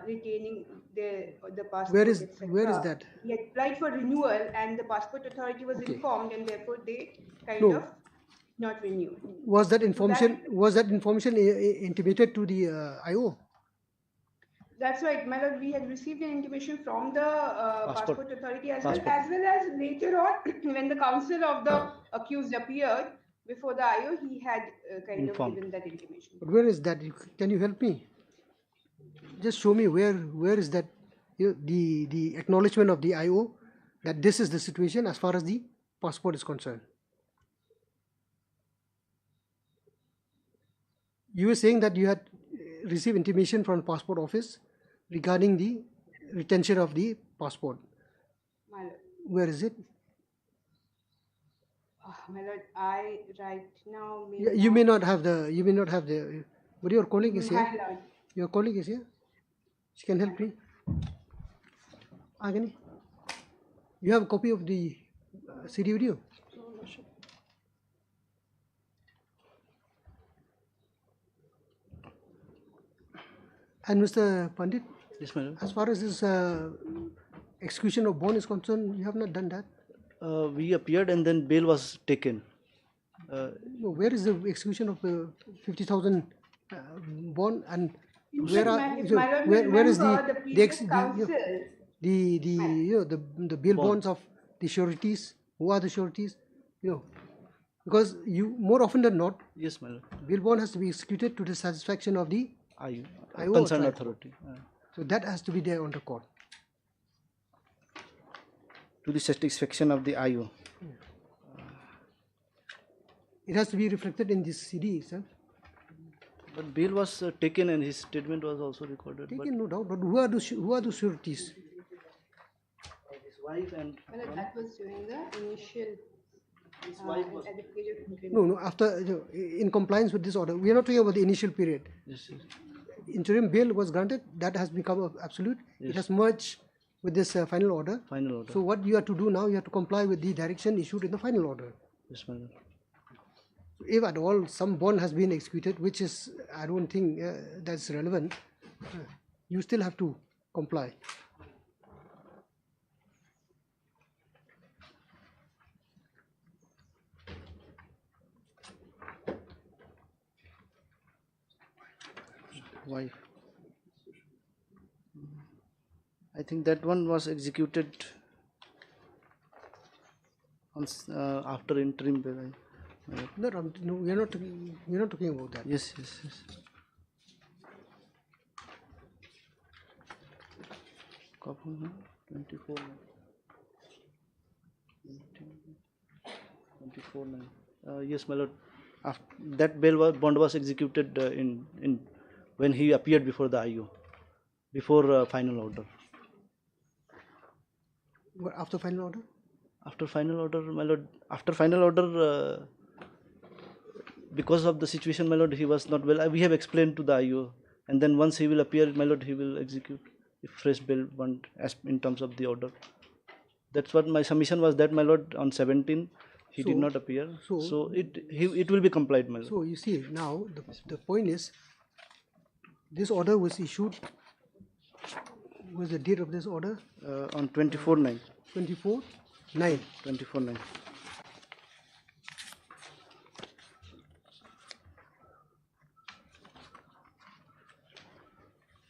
retaining the passport. Where is that? He applied for renewal, and the passport authority was informed, and therefore they kind of not renewed. Was that information intimated to the IO? That's right, my lord. We had received an intimation from the passport authority as well as later on when the counsel of the accused appeared before the IO, he had kind of given that intimation. But where is that? Can you help me? Just show me where is that the acknowledgement of the IO that this is the situation as far as the passport is concerned. You were saying that you had received intimation from the passport office regarding the retention of the passport. My lord. Where is it? My lord, I right now you may not have the. But your colleague is here. My lord. Your colleague is here. She can help me. Agani, you have a copy of the CD video? And Mr. Pandit, yes, madam. As far as this execution of bond is concerned, you have not done that? We appeared and then bail was taken. No, where is the execution of 50,000 bond, and where is the bail bonds of the sureties Who are the sureties? Because you more often than not, Yes, my lord. bail bond has to be executed to the satisfaction of the IO, IO concerned trial authority. So that has to be there on record. To the satisfaction of the IO. It has to be reflected in this CD itself. But bail was taken and his statement was also recorded. Taken, no doubt. But who are the sureties? His wife and Well, that was during the initial at the page of increment. No. After in compliance with this order, we are not talking about the initial period. yes, yes. Interim bail was granted. That has become absolute. It has merged with this final order. Final order. So what you have to do now, you have to comply with the direction issued in the final order. Yes, my lord. If at all some bond has been executed, which is, I don't think that's relevant, you still have to comply. Wife. I think that one was executed on after interim bail. No, we are not talking about that. Yes, yes, yes. Couple, no? 24 9. 24 9. Yes, my lord. After that bond was executed in when he appeared before the IO, before final order. What, after final order? After final order, my lord. After final order, because of the situation, my lord, he was not well. We have explained to the IO, and then once he will appear, my lord, he will execute if fresh bail bond as in terms of the order. That's what my submission was. That, my lord, on 17 he did not appear. So it will be complied, my lord. So you see now the point is, this order was issued. Was the date of this order? On 24 9. 24 9. 24 9.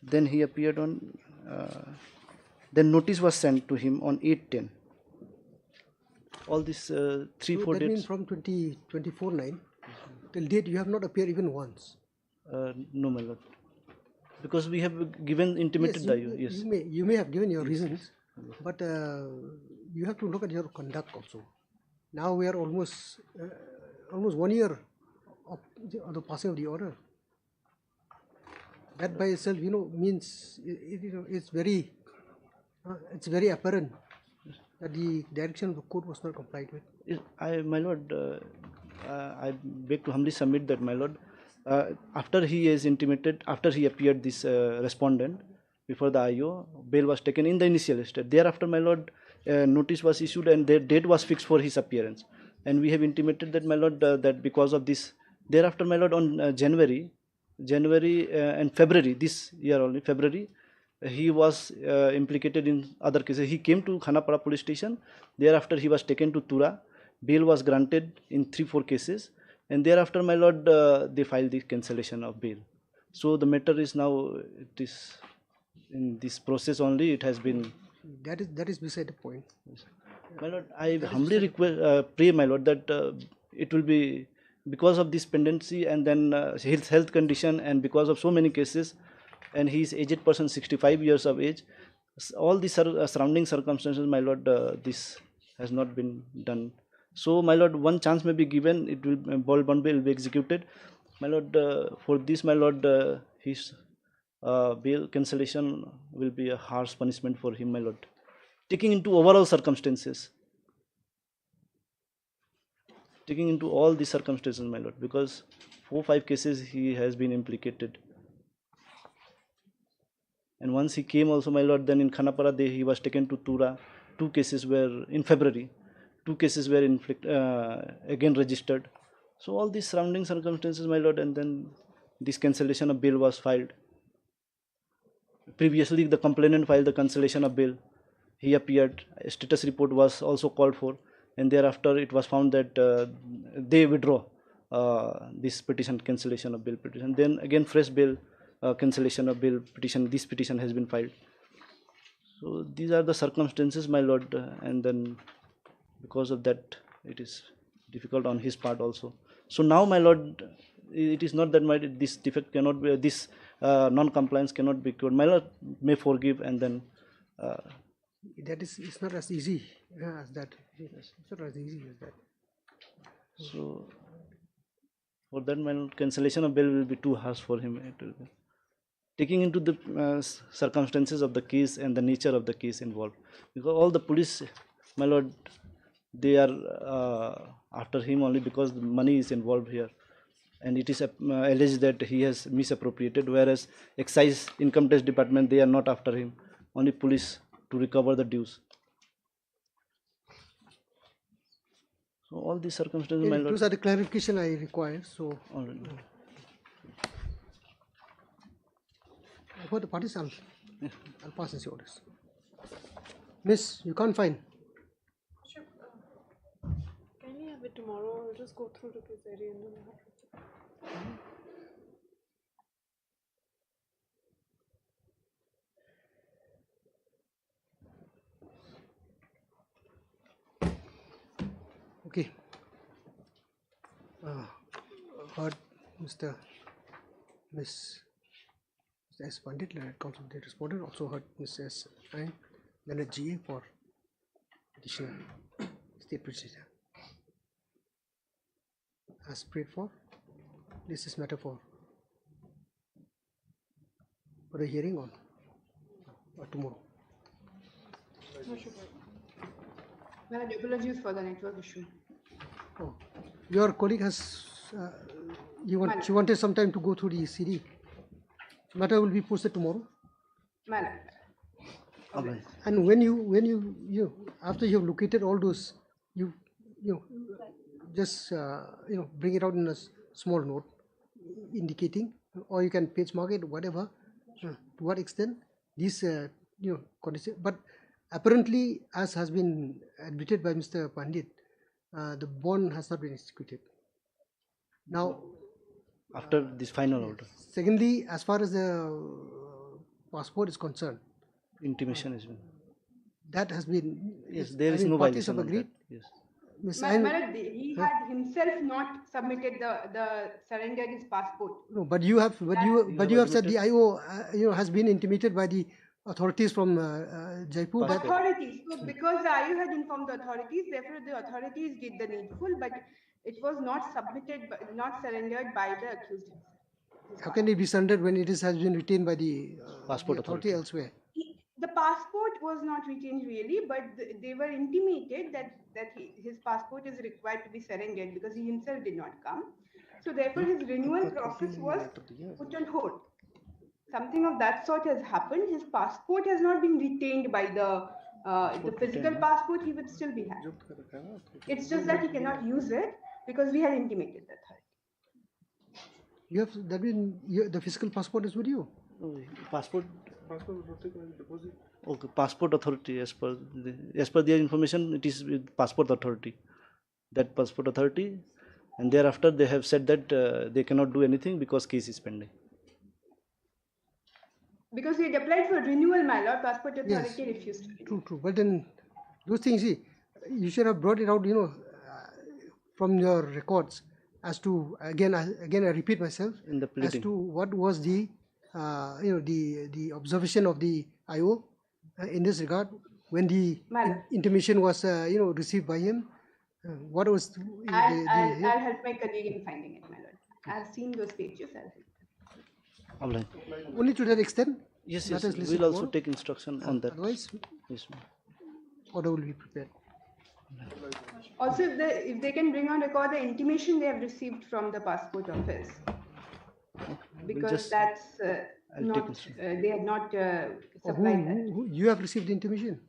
Then he appeared on. Then notice was sent to him on 8/10. All these 3-4 that dates. means from 24 9 till date you have not appeared even once. No, my lord. Because we have given intimated Yes, the IO. Yes. you may have given your reasons, but you have to look at your conduct also. Now we are almost 1 year of the passing of the order. That by itself, means it's very apparent that the direction of the court was not complied with. Yes, my lord, I beg to humbly submit that, my lord, after he is intimated, after he appeared this respondent before the IO, bail was taken in the initial state. Thereafter, my lord, notice was issued and the date was fixed for his appearance. And we have intimated that, my lord, that because of this, thereafter, my lord, on January and February, this year only, February, he was implicated in other cases. He came to Khanapara police station. Thereafter, he was taken to Tura. Bail was granted in 3-4 cases. And thereafter, my lord, they filed the cancellation of bail. So the matter is now, it is in this process only. It has been. That is beside the point. My lord, I humbly request, pray, my lord, that it will be because of this pendency and then his health condition and because of so many cases, and he is aged person, 65 years of age. All the surrounding circumstances, my lord, this has not been done. So, my lord, one chance may be given. It will bond bail will be executed. My lord, for this, my lord, his bail cancellation will be a harsh punishment for him, my lord. Taking into overall circumstances. Taking into all the circumstances, my lord, because 4-5 cases he has been implicated. And once he came also, my lord, then in Khanapara, he was taken to Tura. 2 cases were in February. 2 cases were again registered. So all these surrounding circumstances, my lord, and then this cancellation of bail was filed. Previously, the complainant filed the cancellation of bail. He appeared. A status report was also called for, and thereafter it was found that they withdraw this petition, cancellation of bail petition. Then again, fresh bail cancellation of bail petition. This petition has been filed. So these are the circumstances, my lord, and then Because of that, it is difficult on his part also. So now, my lord, it is not that this defect cannot be, this non-compliance cannot be cured. My lord may forgive, and then That is, it's not as easy as that. It's not as easy as that. so for that, my lord, cancellation of bail will be too harsh for him. It will be. Taking into the circumstances of the case and the nature of the case involved, because all the police, my lord, they are after him only because the money is involved here, and it is alleged that he has misappropriated, whereas excise income tax department, they are not after him, only police to recover the dues. So all these circumstances, my lord. Those are the clarification I require. So All right. for the parties, I'll pass his orders. Miss, you can't find. Sure. Can we have it tomorrow? I'll just go through the case area and then Okay. Heard Mr. Miss S. Pandit, counsel, they responded. Also heard Ms. S. and Leonard GA for additional state procedure. As prayed for, this is matter for a hearing on tomorrow. My apologies for the network issue. Oh, your colleague has she wanted some time to go through the CD. Matter will be posted tomorrow. Madam. Okay. And when you after you have located all those, you just bring it out in a small note indicating, or you can page mark it, whatever, to what extent these conditions. But apparently, as has been admitted by Mr. Pandit, the bond has not been executed. Now, After this final order, secondly, as far as the passport is concerned, intimation has been. that has been, Yes, there is no parties violation have of agreed. that. Yes. Miss Madam, he had himself not submitted the surrendered his passport. No, but you have, but you have said the IO, has been intimated by the authorities from Jaipur. That, Authorities. So because the IO had informed the authorities, therefore the authorities did the needful, but it was not submitted, not surrendered by the accused himself. how can it be surrendered when it has been retained by the Passport authority authority. elsewhere? The passport was not retained really, but they were intimated that his passport is required to be surrendered because he himself did not come. So therefore his renewal process was put on hold. Something of that sort has happened. His passport has not been retained by the physical passport. He would still be having. It's just that he cannot use it because we had intimated the authority. You have that mean the physical passport is with you. Passport. Okay, passport authority. As per their information, it is with passport authority. That passport authority, and thereafter they have said that they cannot do anything because case is pending. Because he had applied for renewal, my lord, passport authority refused to renew. True. But then those things, you should have brought it out, from your records as to again I repeat myself In the as pleading. to what was the the observation of the IO in this regard when the intimation was received by him. What was I'll help my colleague in finding it, my lord. I've seen those pages. I'll help. All right. only to that extent? Yes, That is we listed will also tomorrow. take instruction on that. Otherwise, Yes, ma'am. order will be prepared. Also, if they can bring on record the intimation they have received from the passport office, because just- that's I'll take not instruction. they had not Or supplied that. who you have received the intimation?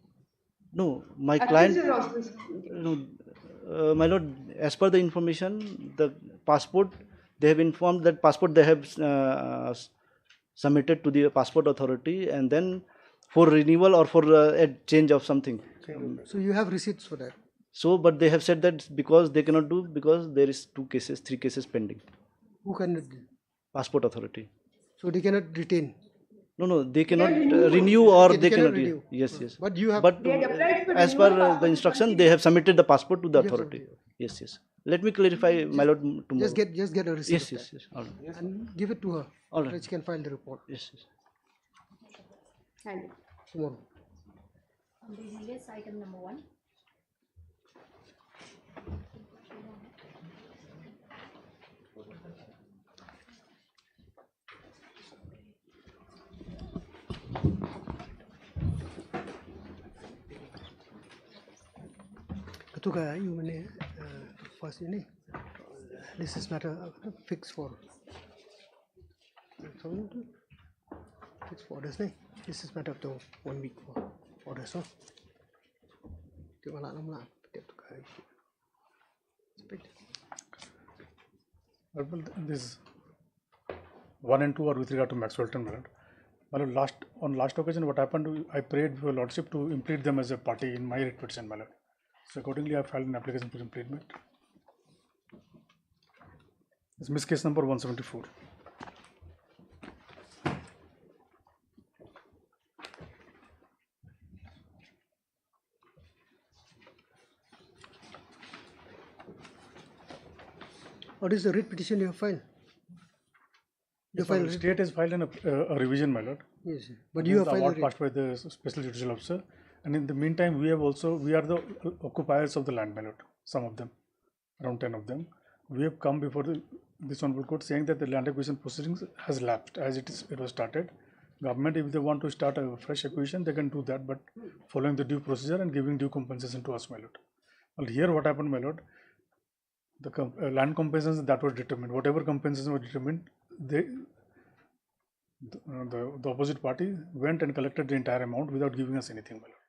No, my Accused client. is also intimation. No, my lord, as per the information, the passport, they have informed that passport they have submitted to the passport authority, and then for renewal or for a change of something. So you have receipts for that. So, but they have said that because they cannot do, because there is 3 cases pending. Who can? Passport authority. So they cannot retain. No, they cannot renew it. renew or Okay, they cannot. renew. Yes, yes. But you have But They had applied for as renewal per passport the to instruction, continue. they have submitted the passport to the You have authority. submitted. Yes, yes. Let me clarify, my lord, tomorrow. just get a receipt Yes, of yes, that yes. All right. and give it to her. All right. So she can file the report Yes, yes. And tomorrow. Business item number 1. Ketua you ini first ini this is not a fix for orders nih. This is matter of the 1 week for orders so. Di mana nama tiap tukar. Well, this 1 and 2 are with regard to Maxwellton, my lord. My lord, on last occasion, what happened? I prayed for your lordship to implead them as a party in my writ petition, my lord. So accordingly, I filed an application for impleadment. It's miss case number 174. What is the writ petition you have filed? You Yes, my lord, filed state has filed a revision, my lord. yes, but you have The filed award a passed by the special judicial officer, and in the meantime, we are the occupiers of the land, my lord. Some of them, around 10 of them, we have come before this honorable court saying that the land acquisition proceedings has lapsed as it was started. Government, if they want to start a fresh acquisition, they can do that, but following the due procedure and giving due compensation to us, my lord. Well, here what happened, my lord? The land compensation that was determined, whatever compensation was determined, the opposite party went and collected the entire amount without giving us anything, my lord.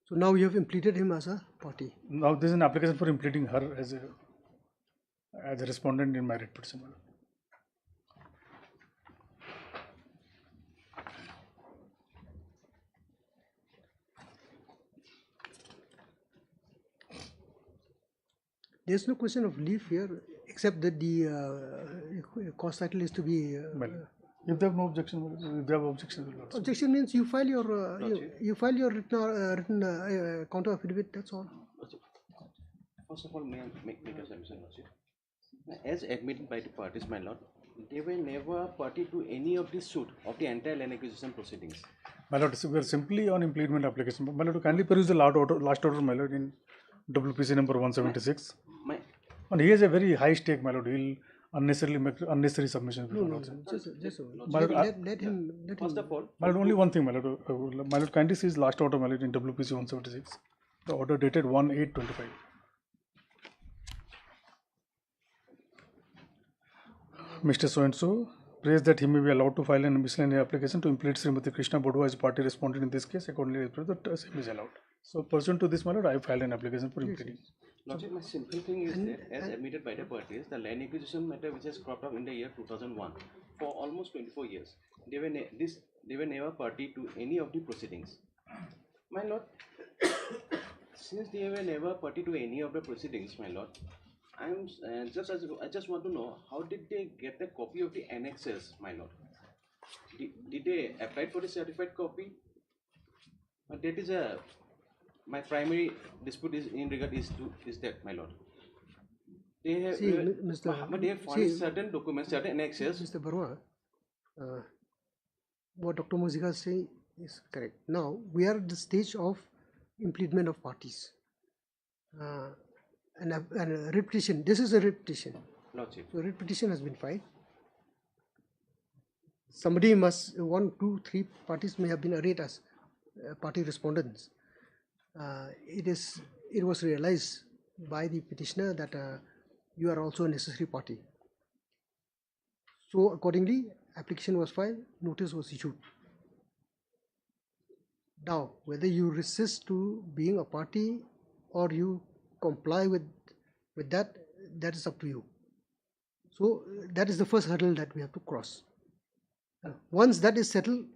So now you have implemented him as a party. Now this is an application for impleading her as a respondent in my writ petition, my lord. There's no question of leave here, except that the cost title is to be. Well, if they have no objection, if they have objection, we'll also. Objection means you file your you file your written counter affidavit. That's all. First of all, may I make a submission, Lordship? As admitted by the parties, my lord, they were never party to any of the suit of the entire land acquisition proceedings. My lord, we are simply on impleadment application. My lord, kindly peruse the last order, my lord, in WPC number 176. And he has a very high stake, my lord. He'll unnecessarily make unnecessary submissions. Just let him. First of all, my lord, only one thing, my lord. My lord, kindly see his last order, my lord, in WPC 176. The order dated 1/8/25. Mr. So-and-so prays that he may be allowed to file an miscellaneous application to implead Srimati Krishna Bodua as party respondent in this case. Accordingly, the same is allowed. So, pursuant to this, my lord, I filed an application for impleading. Lordship, my simple thing is that, as admitted by the parties, the land acquisition matter which has cropped up in the year 2001 for almost 24 years, they were never party to any of the proceedings. My lord, since they were never party to any of the proceedings, my lord, I just want to know, how did they get the copy of the annexes, my lord? Did they apply for the certified copy? That is my primary dispute is in regard is that, my lord. They have, but they have furnished certain documents, certain annexes. Mr. Barua, what Dr. Muzika is saying is correct. Now we are at the stage of impleadment of parties. And a writ petition. This is a writ petition. Lordship. So writ petition has been filed. Somebody must 1, 2, 3 parties may have been arrayed as party respondents. It was realized by the petitioner that you are also a necessary party. So accordingly, application was filed, notice was issued. Now, whether you resist to being a party or you comply with that, that is up to you. So that is the first hurdle that we have to cross. Once that is settled,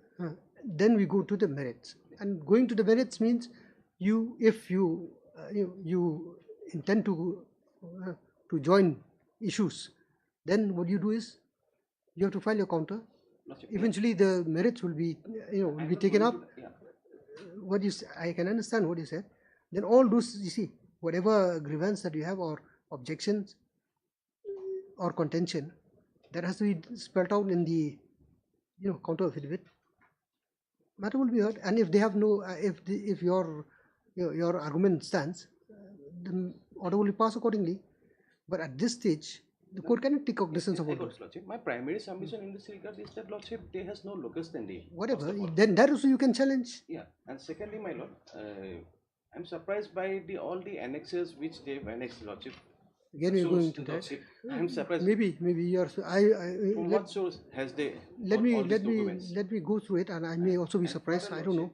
then we go to the merits. And going to the merits means if you intend to join issues, then what you do is you have to file your counter. Eventually, the merits will be will be taken up. What I can understand what you said. Then all those, you see, whatever grievance that you have or objections or contention, that has to be spelled out in the counter affidavit. Matter will be heard, and if they have no, if your argument stands, then order will be passed accordingly. But at this stage, the court cannot take cognizance of all those. My primary submission in this regard is that Lordship, there has no locus standi. Whatever, then that also you can challenge. Yeah, and secondly, my lord, I'm surprised by all the annexes which they've annexed, Lordship. Again, we are going to that. I'm surprised. Maybe you are. From what source has they? Let me go through it, and I may also be surprised. I don't know.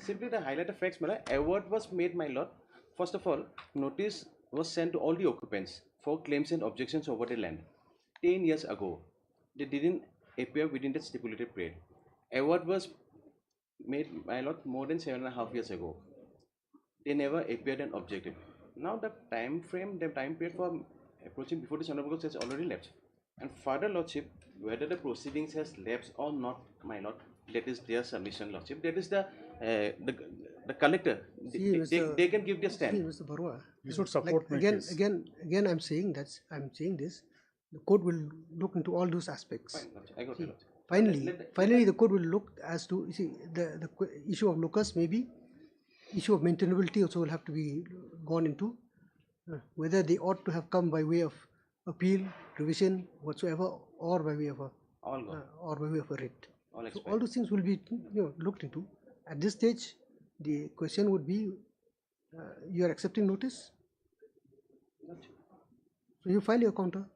Simply the highlight of facts, my lord. Award was made, my lord. First of all, notice was sent to all the occupants for claims and objections over the land. 10 years ago, they didn't appear within the stipulated period. Award was made, my lord, more than 7.5 years ago. They never appeared and objected. Now the time period for approaching before this honorable court has already lapsed. And further, Lordship, whether the proceedings has lapsed or not, my lord, that is their submission, Lordship. That is the collector. They can give their stand. See, Mr. Barua, We should support my again, case. again, I'm saying this. The court will look into all those aspects. Fine, Lordship. I got it, Lordship. Finally, the court will look as to, you see, the issue of locus, maybe issue of maintainability also will have to be gone into, whether they ought to have come by way of appeal, revision, whatsoever, or by way of a writ. So all those things will be looked into. At this stage, the question would be, you are accepting notice, so you file your counter.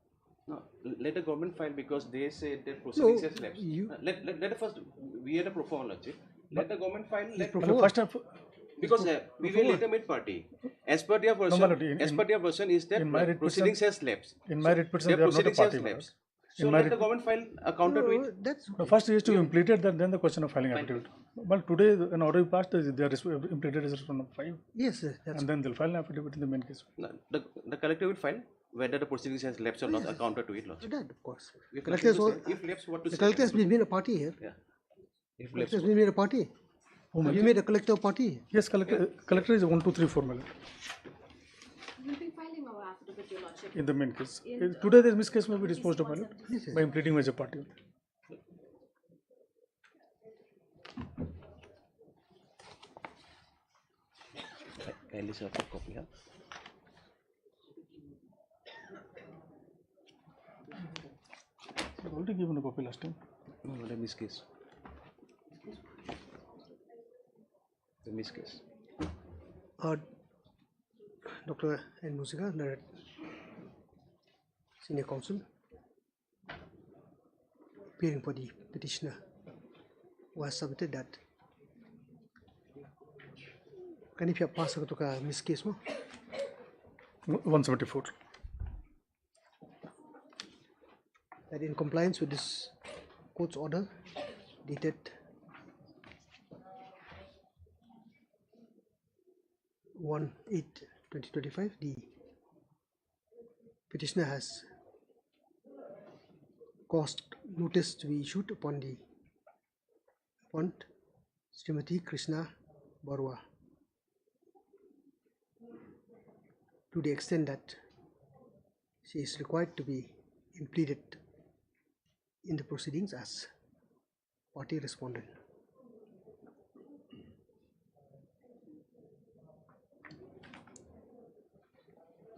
No, let the government file, because they say that proceedings has lapsed. Let the first, we are the pro forma, Lordship. Let the government file. Because we will later made party. As per their version, is that proceedings has lapsed. In my writ petition, they are not a party. So let the government file a counter to it. That's First, he has to implead it, then the question of filing affidavit. But today, an order passed, they are impleaded as respondent 5. yes, that's And then they'll file an affidavit in the main case. The collector will file whether the proceedings has lapsed or not, a counter to it, Lordship. that, of course. If Collector has lapsed, what to the say? collector has been made a party here. Yeah. If Collector lapsed, has been made a party. Have you made a collector a party? Yes, collector is 1, 2, 3, 4 million We'll be filing our affidavit, Your Lordship. in the main case. Today, this case may be disposed of by impleading major party. kindly sir, for copy, huh? I've already given a copy last time. No, the miss case. The miss case. Dr. N. Musica, Senior Counsel, appearing for the petitioner, who has submitted that. Can you pass to Miss Case? 174. That in compliance with this court's order dated 1/8/2025, the petitioner has caused notice to be issued upon the appellant Srimati Krishna Barua, to the extent that she is required to be impleaded in the proceedings as party respondent.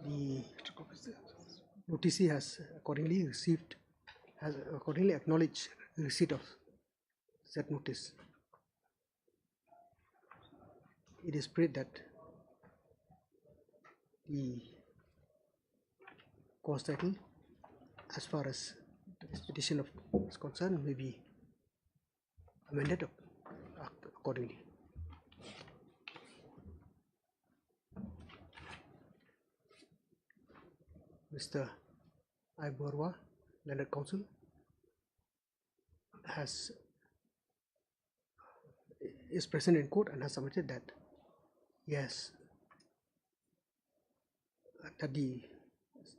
The notice has accordingly acknowledged receipt of said notice. It is prayed that the cause title, as far as this petition is concerned, may be amended accordingly. Mr. I. Barua, Landed Counsel, is present in court and has submitted that he has that the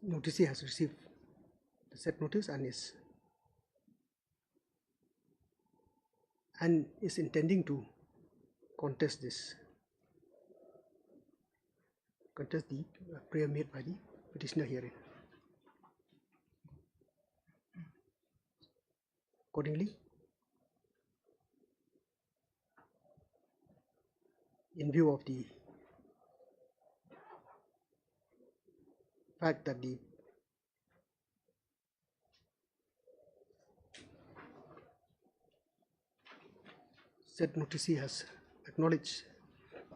noticee has received the said notice and is intending to contest the prayer made by the petitioner herein. Accordingly, in view of the fact that the said noticee has acknowledged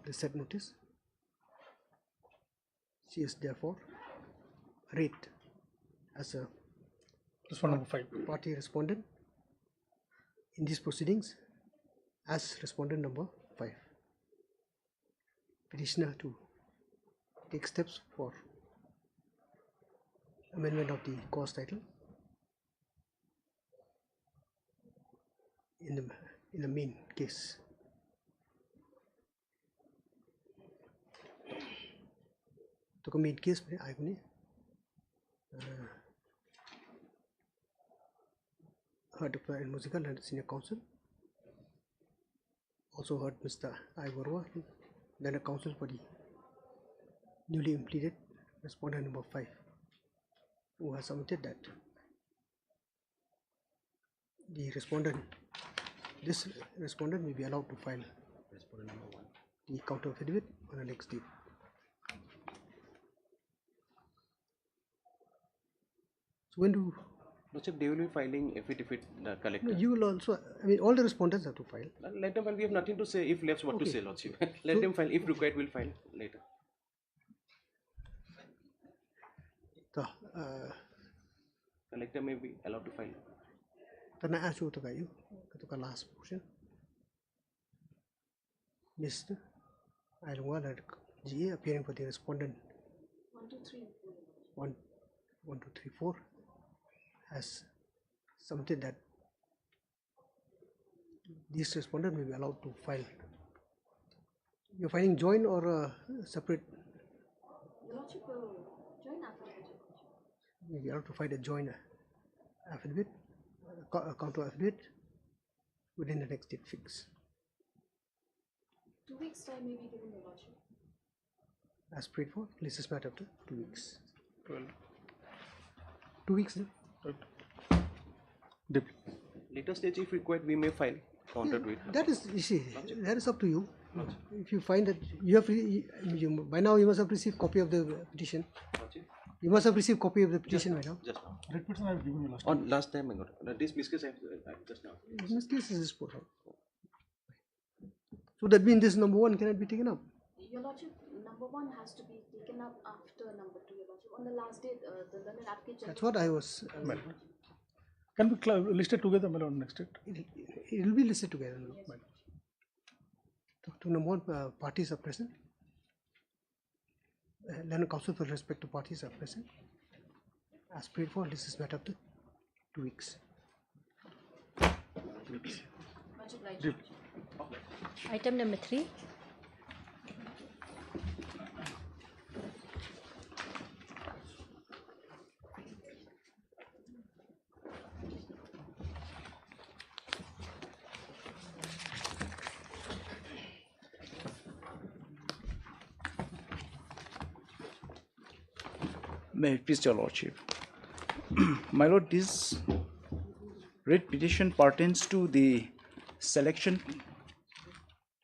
the said notice, she is therefore rated as a party respondent in these proceedings as respondent number 5. Petitioner to take steps for amendment of the cause title in the main case. तो main case में आपने heard of musical and senior counsel, also heard Mr. Ivarwa, then a counsel for the newly impleaded respondent number 5, who has submitted that this respondent may be allowed to file the counter affidavit on the next date. So when do Lordship, they will be filing affidavit, the collector. you will also, I mean, all the respondents have to file. Let them file. We have nothing to say. If left, what to say, Lordship? Let them file. If required, we'll file later. The Collector may be allowed to file. then I ask you to last portion. Mr. Ailwala GA appearing for the respondent 1, 2, 3, 4 has submitted that this respondent may be allowed to file. You're filing joint or separate? May be allowed to file a joint affidavit, counter affidavit within the next date fix. 2 weeks time may be given, Your Lordship. As prayed for, please this matter after 2 weeks. 2 weeks then? Later stage, if required, we may file counter to it. That is, you see, that is up to you. If you find that you have, by now you must have received copy of the petition. You must have received copy of the petition by now. Just now. Red petition I have given you last On last time I got it. This miscase I have just now. This case is disposed of. So that means this number 1 cannot be taken up. Your Lordship, number 1 has to be taken up after number 2, Your Lordship. On the last date, the learned advocate. That's what I was. Can be listed together, my lord, next date. It will be listed together. Yes. To number 1, parties are present. Learned counsel with respect to parties are present. As prayed for, this is matter up to 2 weeks. 2 weeks. Item number 3. May it please your lordship. My lord, this writ petition pertains to the selection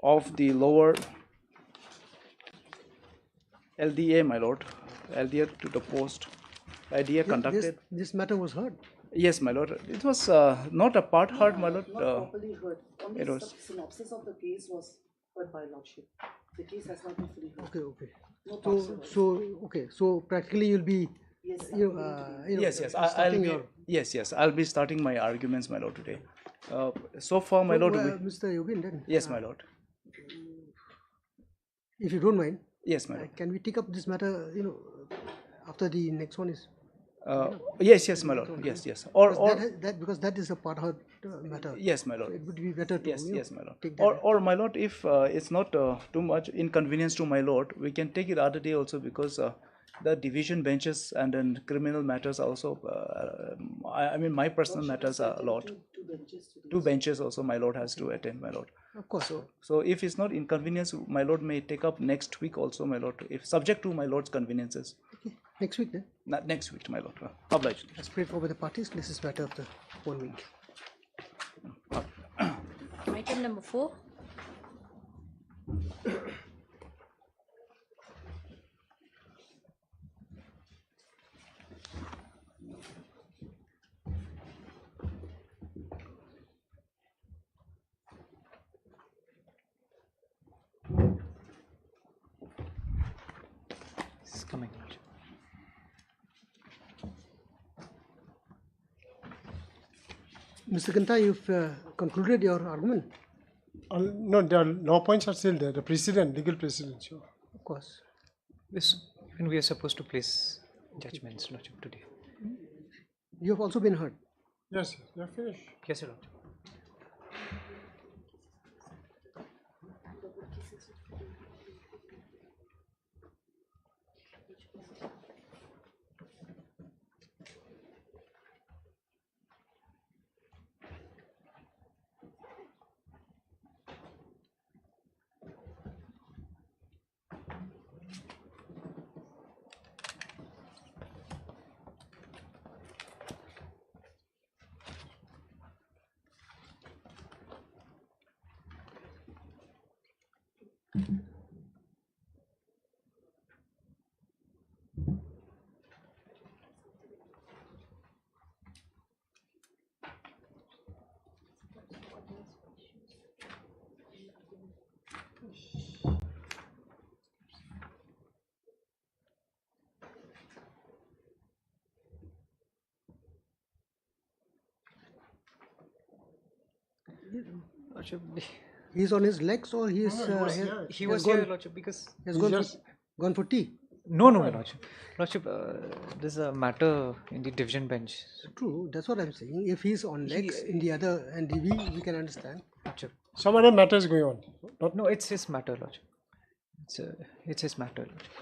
of the lower LDA, my lord, LDA to the post. LDA conducted. This matter was heard. Yes, my lord. It was not a part heard, my lord. Not properly heard. Only it was. the synopsis of the case was heard by lordship. The case has not been fully heard. Okay. No So practically you'll be. Yes. Yes. I'll be starting my arguments, my lord, today. So far, my lord. Mr. Yogin, then. Yes, my lord. If you don't mind. Yes, my lord. Can we take up this matter? After the next one is. Yes, my lord. Yes. Because that is a part of the matter. Yes, my lord. So it would be better to yes, my lord. Or my lord, if it's not too much inconvenience to my lord, we can take it other day also, because the division benches and then criminal matters also. I mean, my personal matters are a lot. Two benches also, my lord has to attend, my lord. Of course. So if it's not inconvenience, my lord may take up next week also, my lord, if subject to my lord's conveniences. Okay. Next week then. Next week, my lord. Obliged. Let's pray for the parties. This is matter of the 1 week. Item number 4. It's coming. Mr. Kanta, you've concluded your argument. No, there are no points are still there. The precedent, legal precedent. Sure. Of course. When we are supposed to place judgments, Lordship, today. You have also been heard. Yes, you are finished. Yes, Lordship. Lordship, He's on his legs, or he is. he was here, Lordship, because he has gone for tea. No, Lordship. Lordship, there's a matter in the division bench. True, that's what I'm saying. If he's on legs in the other, and we can understand. Lordship. Some other matters going on. No, it's his matter, Lordship. It's his matter, Lordship.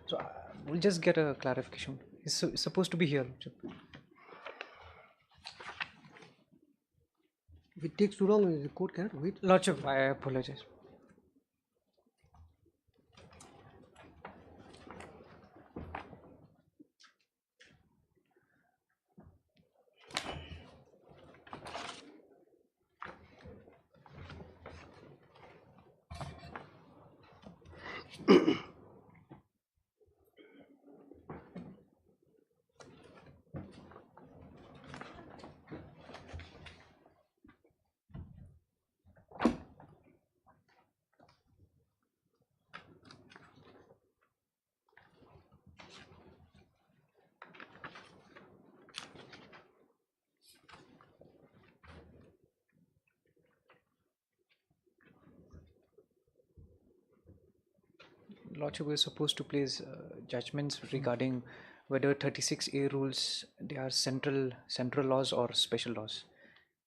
So we'll just get a clarification. He's supposed to be here, Lordship. If it takes too long, the court cannot wait. Lordship, I apologize. Lordship, we're supposed to place judgments regarding whether 36A rules, they are central laws or special laws.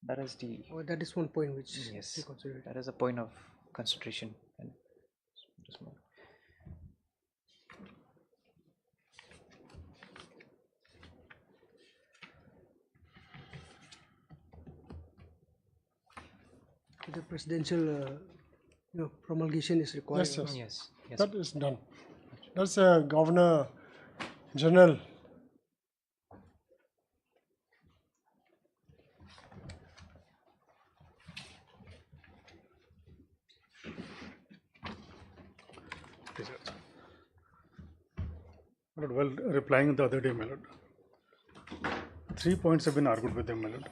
That is the. Oh, that is one point which. Yes, that is a point of consideration. And the presidential, promulgation is required. Yes. That is done. That's a Governor General. Well, replying the other day, my lord, 3 points have been argued with them, my lord.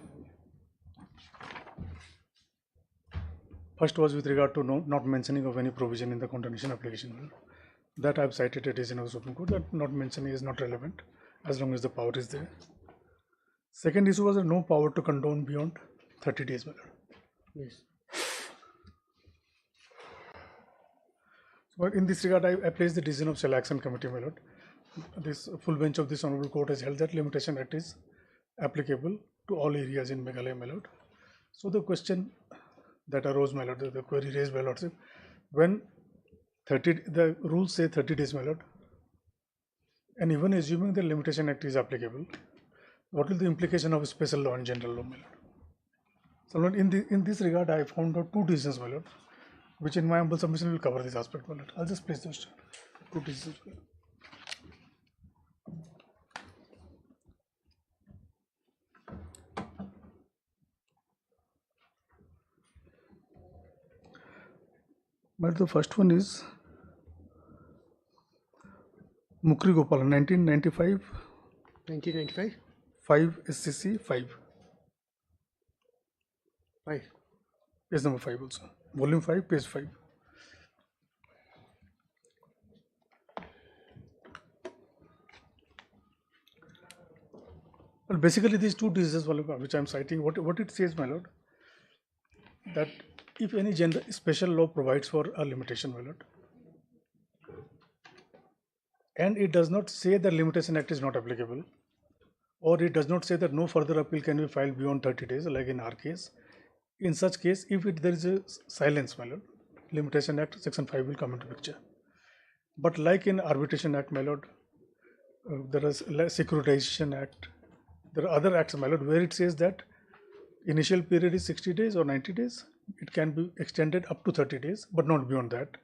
First was with regard to not mentioning of any provision in the condemnation application. That I have cited a decision of the Supreme Court that not mentioning is not relevant as long as the power is there. Second issue was no power to condone beyond 30 days, my lord. Yes. But in this regard, I placed the decision of Shell Action Committee, my lord. This full bench of this Honorable Court has held that Limitation Act is applicable to all areas in Meghalaya, my lord. So the question that arose, my lord, the query raised by lordship, when the rules say 30 days, my lord, And even assuming the Limitation Act is applicable, what will the implication of special law and general law, my lord? So, my lord, in this regard, I found out two decisions, my lord, which in my humble submission will cover this aspect, my lord. I'll just place those two decisions. But the first one is Mukri Gopal, 1995. 1995? 5 SCC 5. 5. Page number 5 also. Volume 5, page 5. Well, basically these two diseases which I am citing, what it says, my lord, that if any special law provides for a limitation, my lord, and it does not say that Limitation Act is not applicable, or it does not say that no further appeal can be filed beyond 30 days, like in our case, in such case, if there is a silence, my lord, Limitation Act section 5 will come into picture. But like in Arbitration Act, my lord, there is Securitization Act, there are other acts, my lord, where it says that initial period is 60 days or 90 days. It can be extended up to 30 days, but not beyond that.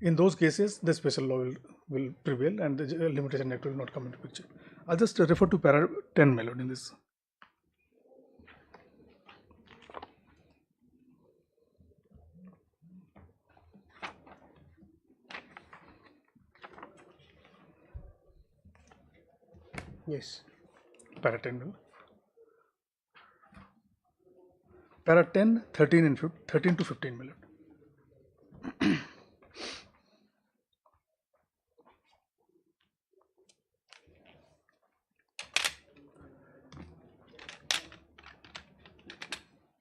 In those cases, the special law will prevail and the Limitation Act will not come into picture. I'll just refer to para 10, my lord, in this. Yes. Para 10, no? Para 10, 13 and 13 to 15, my lord.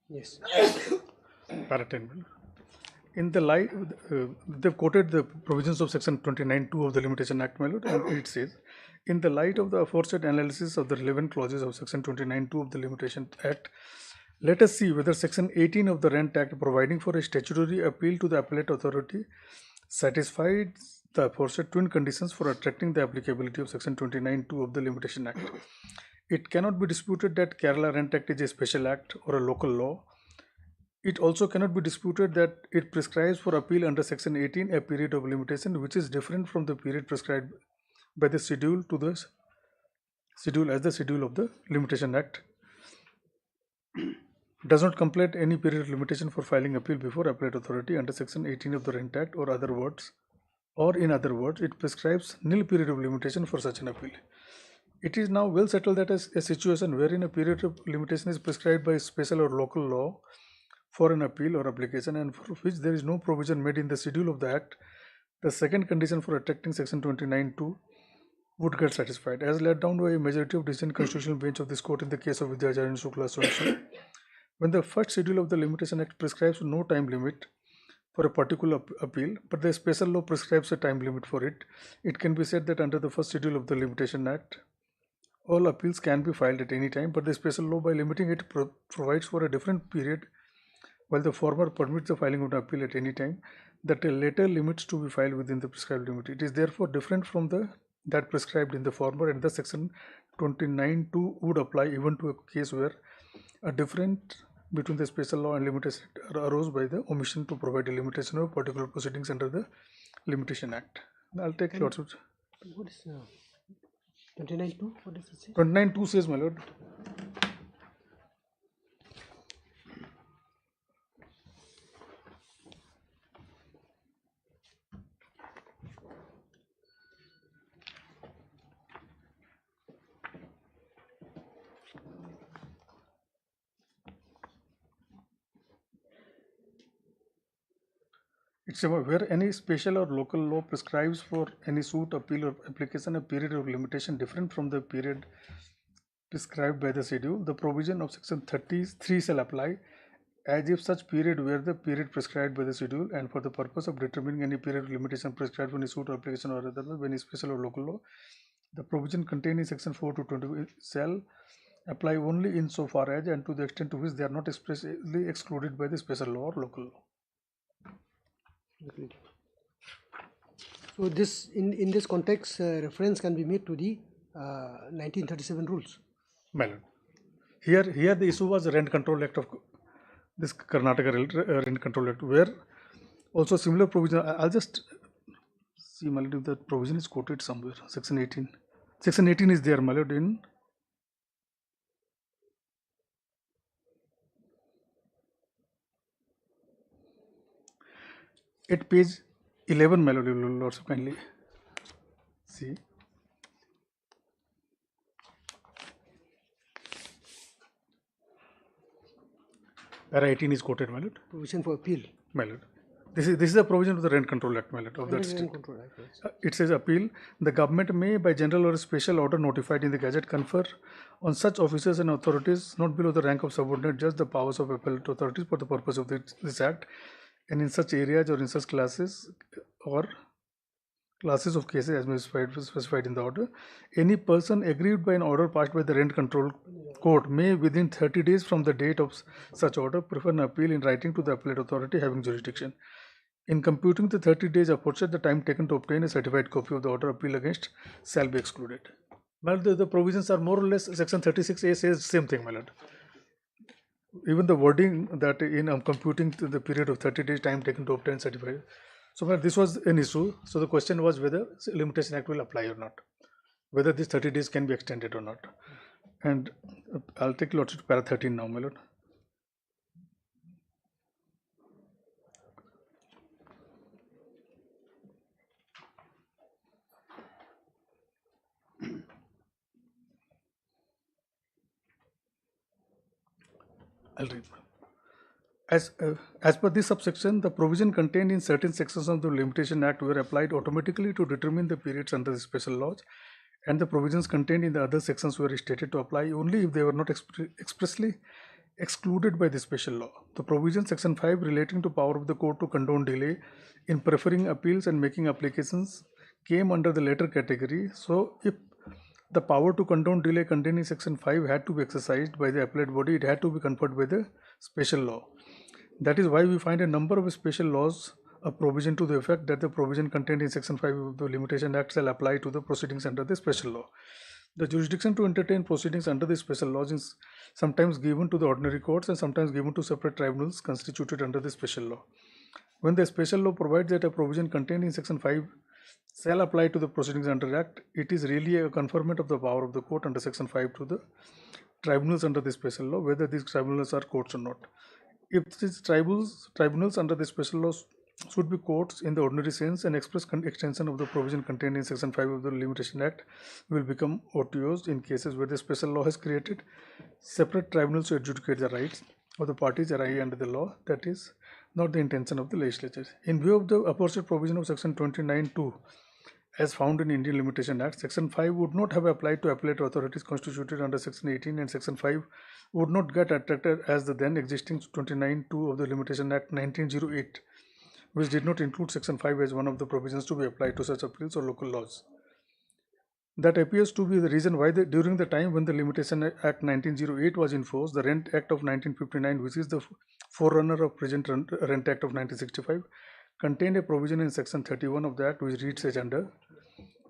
Yes. Para 10. In the light, they've quoted the provisions of section 29(2) of the Limitation Act, my lord, and it says, in the light of the aforesaid analysis of the relevant clauses of section 29(2) of the Limitation Act, let us see whether section 18 of the Rent Act providing for a statutory appeal to the appellate authority satisfies the aforesaid twin conditions for attracting the applicability of section 29(2) of the Limitation Act. It cannot be disputed that Kerala Rent Act is a special act or a local law. It also cannot be disputed that it prescribes for appeal under section 18 a period of limitation which is different from the period prescribed by the schedule to the schedule as the schedule of the Limitation Act. Does not complete any period of limitation for filing appeal before appellate authority under section 18 of the Rent Act, or in other words, it prescribes nil period of limitation for such an appeal. It is now well settled that a situation wherein a period of limitation is prescribed by special or local law for an appeal or application and for which there is no provision made in the schedule of the Act, the second condition for attracting section 29(2) would get satisfied, as laid down by a majority of decision constitutional bench of this court in the case of Vidyacharya Shukla so. When the first schedule of the Limitation Act prescribes no time limit for a particular appeal, but the special law prescribes a time limit for it, it can be said that under the first schedule of the Limitation Act, all appeals can be filed at any time, but the special law, by limiting it, provides for a different period, while the former permits the filing of an appeal at any time, that a later limits to be filed within the prescribed limit. It is therefore different from that prescribed in the former, and the section 29(2) would apply even to a case where a difference between the special law and Limitation Act arose by the omission to provide a limitation of particular proceedings under the Limitation Act. I'll take lots of. What is 29(2)? What does it say? 29(2) says, my lord. It's about where any special or local law prescribes for any suit, appeal, or application a period of limitation different from the period prescribed by the schedule, the provision of section 33 shall apply as if such period were the period prescribed by the schedule, and for the purpose of determining any period of limitation prescribed for any suit or application or other by any special or local law, the provision contained in section 4 to 20 shall apply only in so far as and to the extent to which they are not expressly excluded by the special law or local law. So this in this context, reference can be made to the 1937 rules. My lord. Here the issue was the Rent Control Act of this Karnataka Rent Control Act, where also similar provision. I'll just see, my lord, if the provision is quoted somewhere. Section 18. Section 18 is there, my lord, in at page 11, my lord. You will also kindly see. Para 18 is quoted, my lord. Provision for appeal. My lord. This is a provision of the Rent Control Act, my lord, of that state. Rent Control Act, yes. It says appeal. The government may, by general or special order notified in the Gazette, confer on such officers and authorities not below the rank of subordinate judge the powers of appellate authorities for the purpose of this act, and in such areas or in such classes of cases as may be specified in the order. Any person aggrieved by an order passed by the Rent Control Court may, within 30 days from the date of such order, prefer an appeal in writing to the appellate authority having jurisdiction. In computing the 30 days aforesaid, the time taken to obtain a certified copy of the order appeal against shall be excluded. My lord, the provisions are more or less, section 36A says same thing, my lord. Even the wording that in computing the period of 30 days time taken to obtain certified. So my lord, this was an issue. So the question was whether Limitation Act will apply or not, whether these 30 days can be extended or not. And I'll take you to para 13 now, my lord. I'll read. As per this subsection, the provision contained in certain sections of the Limitation Act were applied automatically to determine the periods under the special laws, and the provisions contained in the other sections were stated to apply only if they were not expressly excluded by the special law. The provision section 5 relating to power of the court to condone delay in preferring appeals and making applications came under the latter category. So if the power to condone delay contained in section 5 had to be exercised by the appellate body, it had to be conferred by the special law. That is why we find a number of special laws a provision to the effect that the provision contained in section 5 of the Limitation Act shall apply to the proceedings under the special law. The jurisdiction to entertain proceedings under the special laws is sometimes given to the ordinary courts and sometimes given to separate tribunals constituted under the special law. When the special law provides that a provision contained in section 5 shall apply to the proceedings under Act, it is really a conferment of the power of the court under section 5 to the tribunals under the special law, whether these tribunals are courts or not. If these tribunals under the special laws should be courts in the ordinary sense, an express extension of the provision contained in section 5 of the Limitation Act will become otious in cases where the special law has created separate tribunals to adjudicate the rights of the parties arising under the law. That is not the intention of the legislature. In view of the aforesaid provision of section 29(2) as found in Indian Limitation Act, section 5 would not have applied to appellate authorities constituted under section 18, and section 5 would not get attracted as the then existing 29(2) of the Limitation Act 1908, which did not include section 5 as one of the provisions to be applied to such appeals or local laws. That appears to be the reason why during the time when the Limitation Act 1908 was in force, the Rent Act of 1959, which is the forerunner of present Rent Act of 1965, contained a provision in section 31 of the Act which reads as under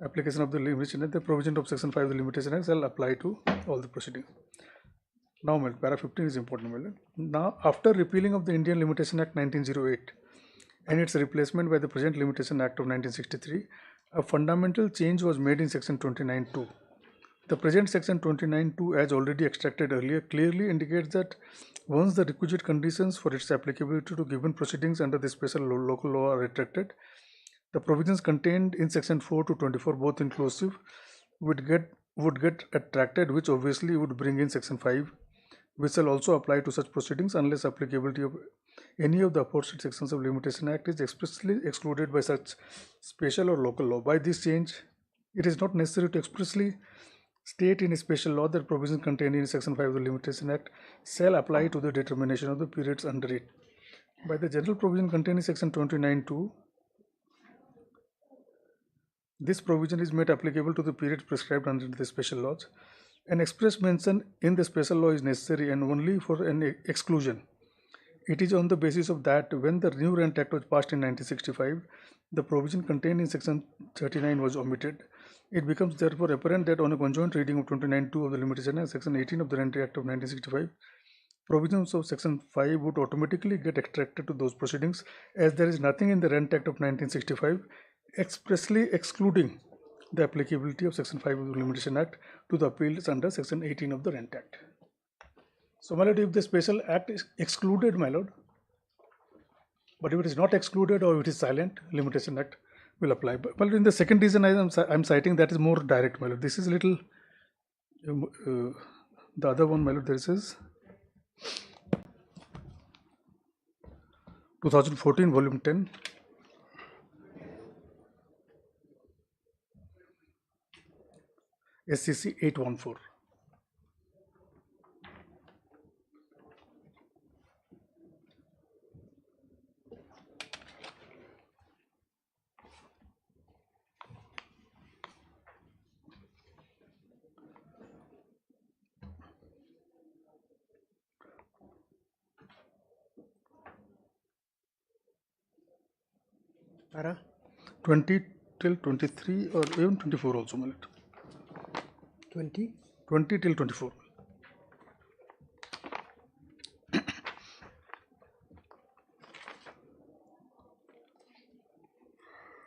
application of the Limitation Act, the provision of section 5 of the Limitation Act shall apply to all the proceedings. Now, para 15 is important. Now, after repealing of the Indian Limitation Act 1908 and its replacement by the present Limitation Act of 1963, a fundamental change was made in section 29(2). The present section 29(2), as already extracted earlier, clearly indicates that once the requisite conditions for its applicability to given proceedings under the special local law are retracted, the provisions contained in section 4 to 24, both inclusive, would get attracted, which obviously would bring in section 5, which shall also apply to such proceedings unless applicability of any of the aforesaid sections of Limitation Act is expressly excluded by such special or local law. By this change, it is not necessary to expressly state in a special law that provisions contained in section 5 of the Limitation Act shall apply to the determination of the periods under it. By the general provision contained in section 29(2), this provision is made applicable to the periods prescribed under the special laws. An express mention in the special law is necessary and only for an exclusion it is on the basis of that when the new Rent Act was passed in 1965, the provision contained in section 39 was omitted. It becomes therefore apparent that on a conjoint reading of 29(2) of the Limitation Act, section 18 of the Rent Act of 1965, provisions of section 5 would automatically get extracted to those proceedings, as there is nothing in the Rent Act of 1965 expressly excluding the applicability of section 5 of the Limitation Act to the appeals under section 18 of the Rent Act. So, my lord, if the special act is excluded, my lord, but if it is not excluded or it is silent, Limitation Act will apply. But in the second reason I'm citing, that is more direct, my lord. This is little, the other one, my lord, this is 2014 volume 10. SCC 814. Para? 20 till 23 or even 24 also, my lord. 20? 20 till 24.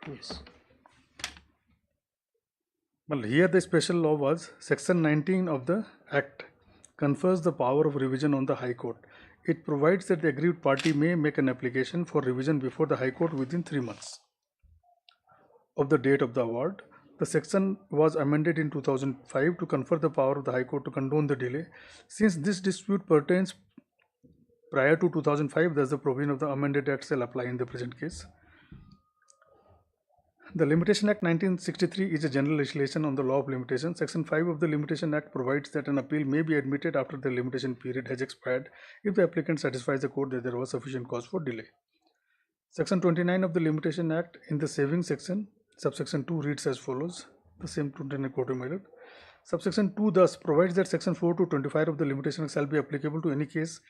Yes. Well, here the special law was section 19 of the Act confers the power of revision on the High Court. It provides that the aggrieved party may make an application for revision before the High Court within 3 months of the date of the award. The section was amended in 2005 to confer the power of the High Court to condone the delay. Since this dispute pertains prior to 2005, thus the provision of the amended Act shall apply in the present case. The Limitation Act 1963 is a general legislation on the law of limitation. Section 5 of the Limitation Act provides that an appeal may be admitted after the limitation period has expired if the applicant satisfies the court that there was sufficient cause for delay. Section 29 of the Limitation Act in the saving section, subsection 2 reads as follows, the same 29 quote my lord. Subsection 2 thus provides that section 4 to 25 of the Limitation Act shall be applicable to any case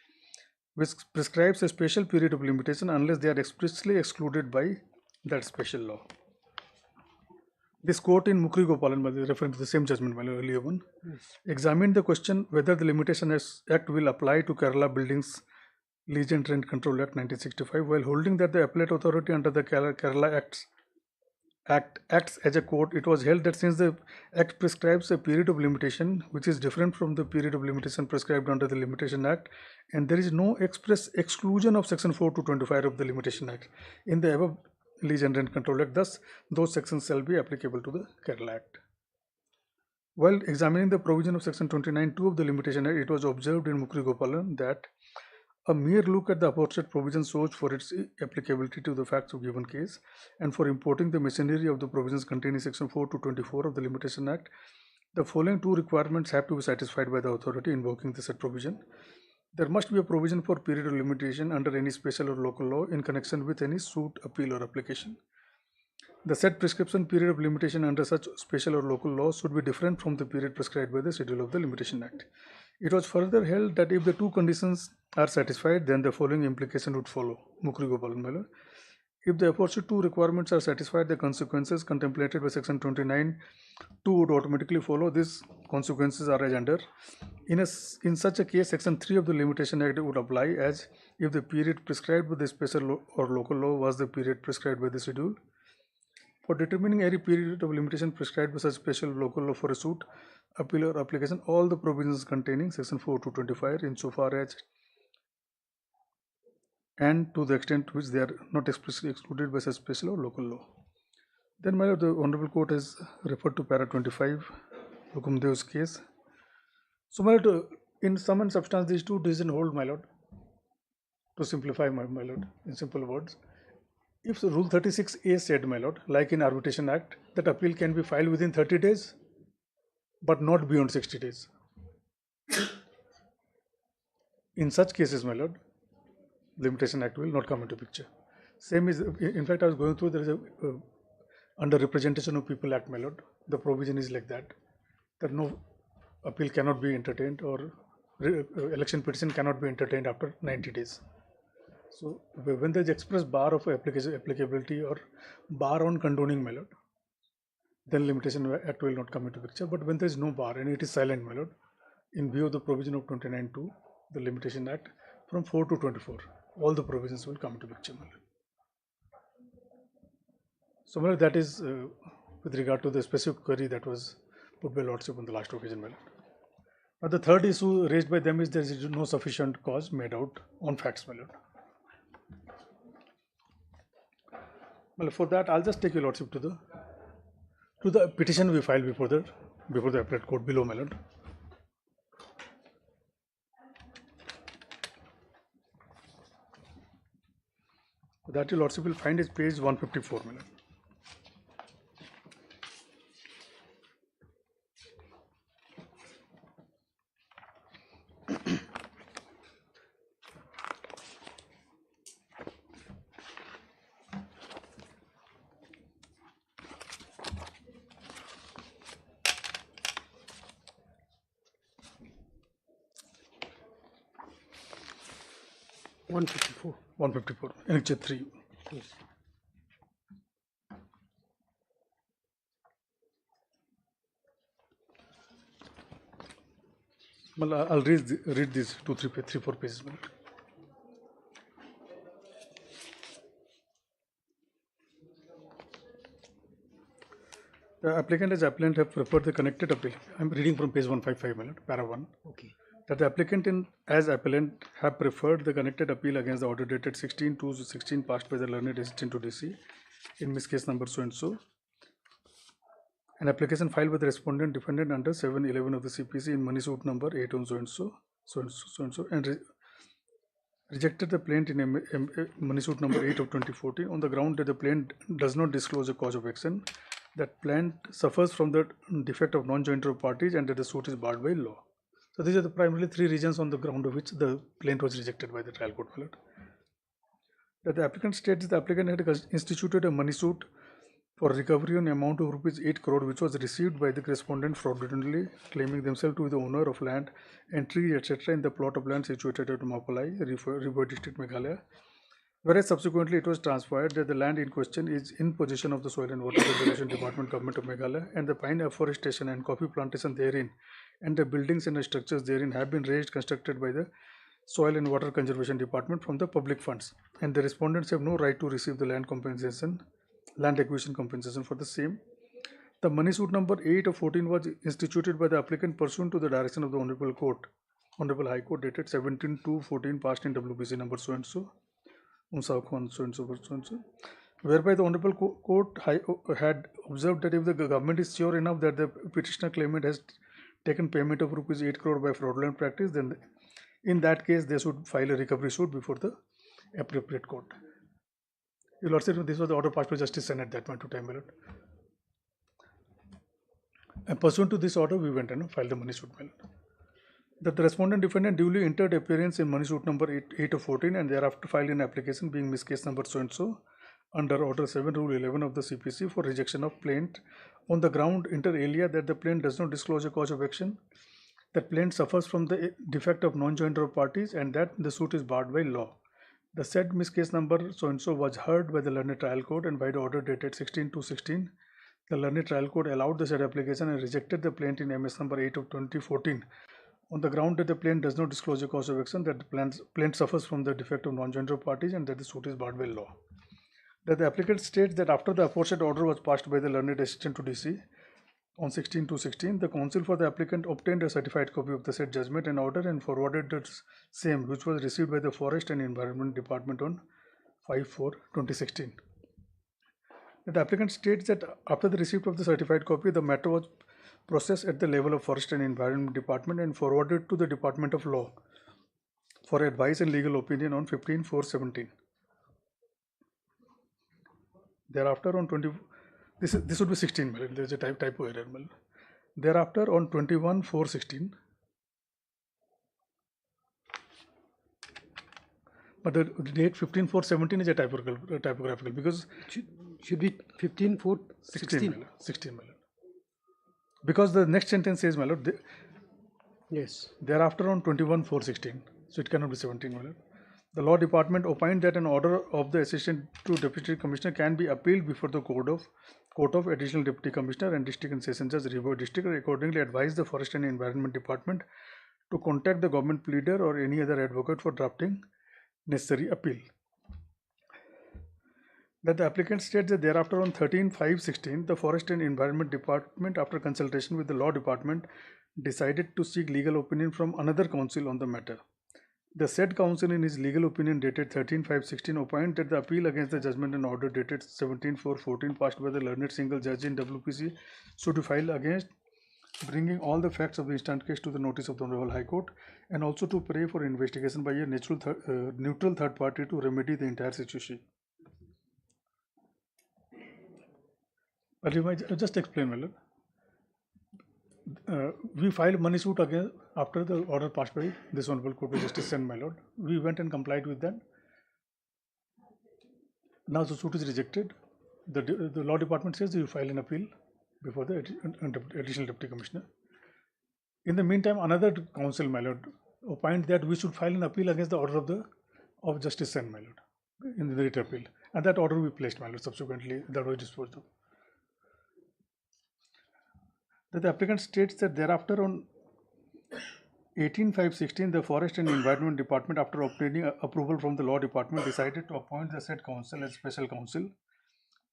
which prescribes a special period of limitation unless they are expressly excluded by that special law. This quote in Mukri Gopalan, referring to the same judgment, my earlier one, examined the question whether the Limitation Act will apply to Kerala Buildings Lease and Rent Control Act 1965, while holding that the appellate authority under the Kerala Act acts as a court. It was held that since the Act prescribes a period of limitation which is different from the period of limitation prescribed under the Limitation Act, and there is no express exclusion of section 4 to 25 of the Limitation Act in the above Lease and Rent Control Act, thus those sections shall be applicable to the Kerala Act. While examining the provision of section 29(2) of the Limitation Act, it was observed in Mukri Gopalan that a mere look at the aforesaid provision shows for its applicability to the facts of given case, and for importing the machinery of the provisions contained in section 4 to 24 of the Limitation Act, the following two requirements have to be satisfied by the authority invoking the said provision. There must be a provision for period of limitation under any special or local law in connection with any suit, appeal or application. The said prescription period of limitation under such special or local law should be different from the period prescribed by the schedule of the Limitation Act. It was further held that if the two conditions are satisfied, then the following implication would follow. Mukri Gopalan, my lord. If the aforesaid two requirements are satisfied, the consequences contemplated by section 29(2) would automatically follow. These consequences are as under. In such a case, section 3 of the Limitation Act would apply as if the period prescribed by the special or local law was the period prescribed by the schedule. For determining any period of limitation prescribed by such special local law for a suit, appeal or application, all the provisions containing section 4 to 25 insofar as and to the extent which they are not expressly excluded by such special or local law. Then, my lord, the Honorable Court has referred to para 25, Hukumdev's case. So, my lord, in sum and substance, these two decisions hold, my lord, to simplify, my lord, in simple words. If Rule 36A said, my lord, like in Arbitration Act, that appeal can be filed within 30 days, but not beyond 60 days. In such cases, my lord, Limitation Act will not come into picture. Same is, in fact, I was going through, there is a under Representation of People Act, my lord, the provision is like that no appeal cannot be entertained or election petition cannot be entertained after 90 days. So when there is express bar of applicability or bar on condoning, my lord, then Limitation Act will not come into picture. But when there is no bar and it is silent, my lord, in view of the provision of 29(2), the Limitation Act, from 4 to 24, all the provisions will come into picture, my lord. So, my lord, that is with regard to the specific query that was put by Lordship on the last occasion, my lord. Now, the third issue raised by them is there is no sufficient cause made out on facts, my lord. Well, for that, I'll just take your lordship to the petition we filed before the appellate court below, my lord. That your lordship will find is page 154, my lord. (154). 154, Annexure 3. Yes. Well, I'll read these 2, 3, 4 pages. The applicant as appellant have preferred the connected appeal. I'm reading from page 155, para 1. Okay. That the applicant as appellant have preferred the connected appeal against the order dated 16/2/16 passed by the learned assistant to DC in Miss Case number so and so. An application filed with the respondent defendant under 711 of the CPC in money suit number 8 on so and so, and rejected the plaint in money suit number 8 of 2014 on the ground that the plaint does not disclose a cause of action, that plaint suffers from the defect of non-jointer of parties, and that the suit is barred by law. So these are the primarily 3 reasons on the ground of which the plaint was rejected by the trial court. That the applicant states the applicant had instituted a money suit for recovery on amount of rupees 8 crore which was received by the respondent fraudulently, claiming themselves to be the owner of land and tree etc. in the plot of land situated at Mapalai, River District, Meghalaya. Whereas subsequently it was transpired that the land in question is in possession of the Soil and Water Conservation Department, Government of Meghalaya, and the pine afforestation and coffee plantation therein and the buildings and the structures therein have been constructed by the Soil and Water Conservation Department from the public funds, and the respondents have no right to receive the land acquisition compensation for the same. The money suit number 8 of 14 was instituted by the applicant pursuant to the direction of the Honorable High Court dated 17/2/14 passed in WBC number so and so, whereby the Honorable Court had observed that if the government is sure enough that the petitioner claimant has taken payment of rupees 8 crore by fraudulent practice, then in that case they should file a recovery suit before the appropriate court. Your Lordship, this was the order passed by Justice Sen at that point of time, my lord. And pursuant to this order, we went and filed the money suit, my lord. That the respondent defendant duly entered appearance in money suit number 8 of 14 and thereafter filed an application being Miss Case number so and so under Order 7 Rule 11 of the CPC for rejection of plaint on the ground inter alia that the plaint does not disclose a cause of action, that plaint suffers from the defect of non-jointer of parties, and that the suit is barred by law. The said Miss Case number so and so was heard by the learned trial court, and by the order dated 16/2/16, the learned trial court allowed the said application and rejected the plaint in MS number 8 of 2014 on the ground that the plaint does not disclose a cause of action, that the plaint suffers from the defect of non-jointer of parties, and that the suit is barred by law. That the applicant states that after the aforesaid order was passed by the learned assistant to DC on 16/2/16, the counsel for the applicant obtained a certified copy of the said judgment and order and forwarded the same, which was received by the Forest and Environment Department on 5/4/2016. The applicant states that after the receipt of the certified copy, the matter was processed at the level of Forest and Environment Department and forwarded to the Department of Law for advice and legal opinion on 15/4/17. Thereafter on 20, this would be 16, there is a typo error. Thereafter on 21/4/16, but the date 15/4/17 is a typographical because should be 15/4/16. 16, my lord. Because the next sentence says, my lord, yes. Thereafter on 21/4/16, so it cannot be 17, my lord. The Law Department opined that an order of the Assistant to Deputy Commissioner can be appealed before the Court of Additional Deputy Commissioner and District and Session Judge, River District, accordingly advised the Forest and Environment Department to contact the government pleader or any other advocate for drafting necessary appeal. That the applicant states that thereafter on 13/5/16, the Forest and Environment Department, after consultation with the Law Department, decided to seek legal opinion from another counsel on the matter. The said counsel, in his legal opinion dated 13/5/16, opined that the appeal against the judgment and order dated 17/4/14 passed by the learned single judge in WPC should be filed against, bringing all the facts of the instant case to the notice of the Honorable High Court, and also to pray for investigation by a neutral third party to remedy the entire situation. But if I just explain, my lord. We filed money suit again after the order passed by this Honorable Court of Justice and my lord. We went and complied with that. Now the suit is rejected. The Law Department says you file an appeal before the Additional Deputy Commissioner. In the meantime, another counsel, my lord, opined that we should file an appeal against the order of Justice Sen, my lord, in the writ appeal. And that order we placed, my lord, subsequently that was disposed of. That the applicant states that thereafter on 18/5/16, the Forest and Environment Department, after obtaining approval from the Law Department, decided to appoint the said counsel as special counsel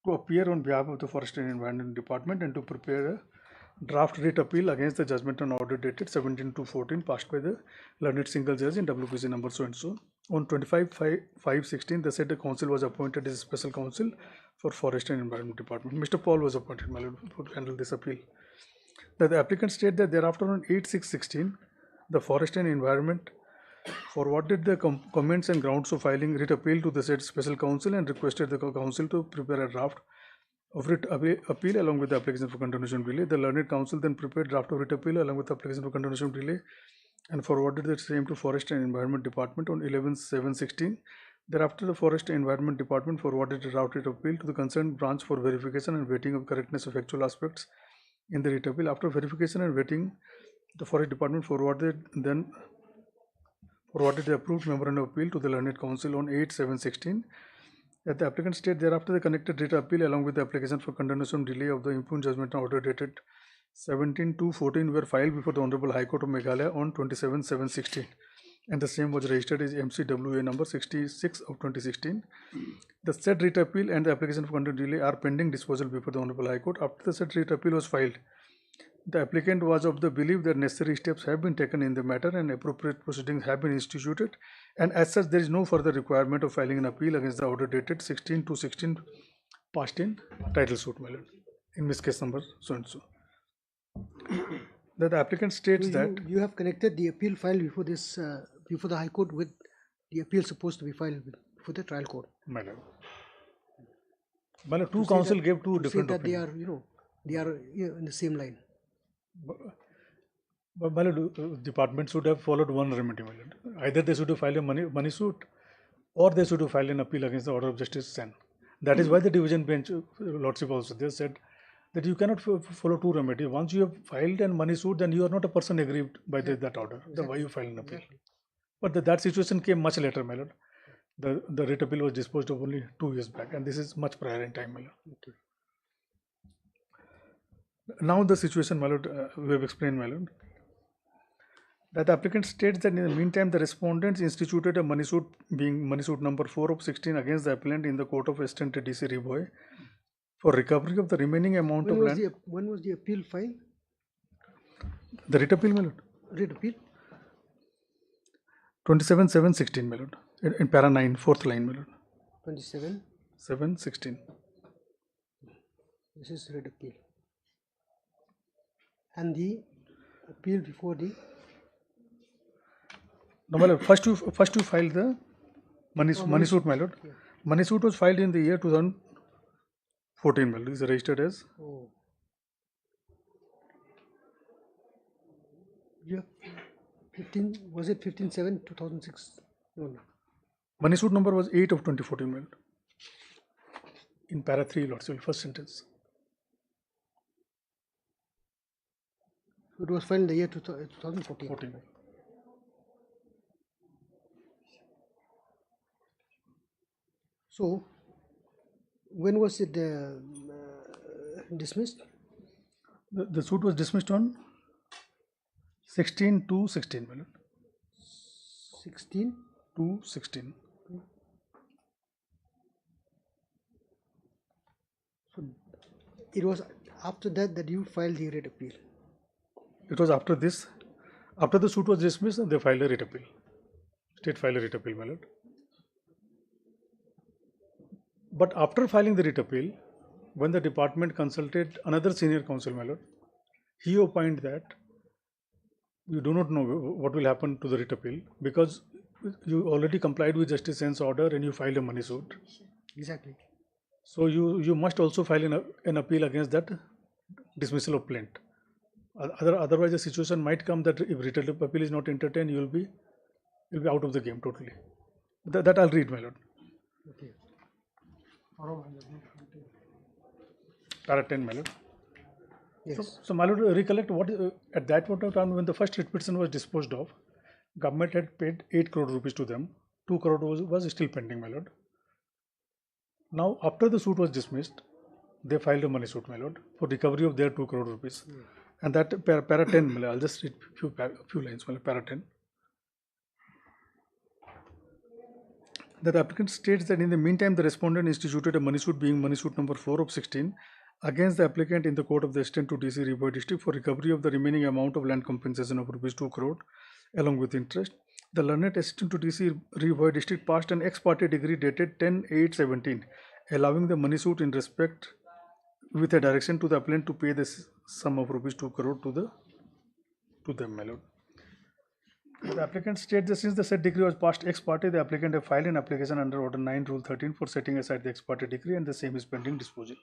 to appear on behalf of the Forest and Environment Department and to prepare a draft writ appeal against the judgment and order dated 17/2/14 passed by the learned single judge in WPC number so and so. On 25/5/16, the said counsel was appointed as special counsel for Forest and Environment Department. Mr. Paul was appointed, my lord, to handle this appeal. That the applicant stated that thereafter on 8/6/16, the Forest and Environment forwarded the comments and grounds of filing writ appeal to the said special counsel and requested the counsel to prepare a draft of writ appeal along with the application for continuation of delay. The learned counsel then prepared draft of writ appeal along with the application for continuation of delay and forwarded the same to Forest and Environment Department on 11/7/16. Thereafter, the Forest and Environment Department forwarded the draft writ appeal to the concerned branch for verification and vetting of correctness of actual aspects in the writ appeal. After verification and vetting, the Forest Department forwarded the approved memorandum of appeal to the learned counsel on 8/7/16. That the applicant state thereafter the connected writ appeal along with the application for continuation delay of the impugned judgment and order dated 17/2/14 were filed before the Honorable High Court of Meghalaya on 27/7/16, and the same was registered as MCWA number 66 of 2016. The said writ appeal and the application for continuation delay are pending disposal before the Honorable High Court. After the said writ appeal was filed, the applicant was of the belief that necessary steps have been taken in the matter and appropriate proceedings have been instituted, and as such there is no further requirement of filing an appeal against the order dated 16/2/16 passed in title suit, my lord, in Miss case number so and so. That the applicant states So that you have connected the appeal filed before this before the High Court with the appeal supposed to be filed before the trial court. my lord, two counsel gave two different that opinions. they are in the same line. But my lord, department should have followed one remedy, my lord. Either they should have filed a money suit, or they should have filed an appeal against the order of Justice Sen. That is why the division bench, lordship also, they said that you cannot follow two remedies. Once you have filed a money suit, then you are not a person aggrieved by that order. Exactly. Then why you file an appeal? Exactly. But that situation came much later, my lord. The writ appeal was disposed of only 2 years back, and this is much prior in time, my lord. Okay. Now the situation, my lord, we have explained, my lord, that the applicant states that in the meantime the respondents instituted a money suit, being money suit number 4 of 16 against the appellant in the Court of Assistant DC Riboy for recovery of the remaining amount of land. When was the appeal filed? The writ appeal, my lord. Writ appeal? 27/7/16, my lord. In para 9, 4th line, my lord. 27/7/16. This is writ appeal. And the appeal before the. No, my lord. First you filed the money suit, my lord. Yeah. Money suit was filed in the year 2014, my lord. It is registered as. Oh. Yeah. 15. Was it 15/7/2006? No. Money suit number was 8 of 2014, my lord. In para 3, lord, first sentence. It was filed in the year 2014. So, when was it dismissed? The suit was dismissed on 16/2/16, my lord. 16/2/16. So it was after that you filed the writ appeal. It was after this, after the suit was dismissed, they filed a writ appeal. State filed a writ appeal, my lord. But after filing the writ appeal, when the department consulted another senior counsel, my lord, he opined that you do not know what will happen to the writ appeal because you already complied with Justice Sen's order and you filed a money suit. Exactly. So you must also file an appeal against that dismissal of plaint. Otherwise, a situation might come that if writ appeal is not entertained, you'll be out of the game totally. That I'll read, my lord. Okay. Para 10, my lord. Yes. So my lord, recollect what at that point of time when the first writ petition was disposed of, government had paid 8 crore rupees to them. 2 crore was still pending, my lord. Now, after the suit was dismissed, they filed a money suit, my lord, for recovery of their 2 crore rupees. And that para 10, my lord, I'll just read few lines, my lord, para 10. That the applicant states that in the meantime, the respondent instituted a money suit being money suit number 4 of 16 against the applicant in the court of the Eastern to DC River District for recovery of the remaining amount of land compensation of rupees 2 crore along with interest. The learned assistant to DC River District passed an ex parte decree dated 10/8/17 allowing the money suit in respect with a direction to the appellant to pay the sum of rupees 2 crore to them, my lord. The applicant states that since the said decree was passed ex parte, the applicant have filed an application under Order 9, Rule 13 for setting aside the ex parte decree and the same is pending disposal.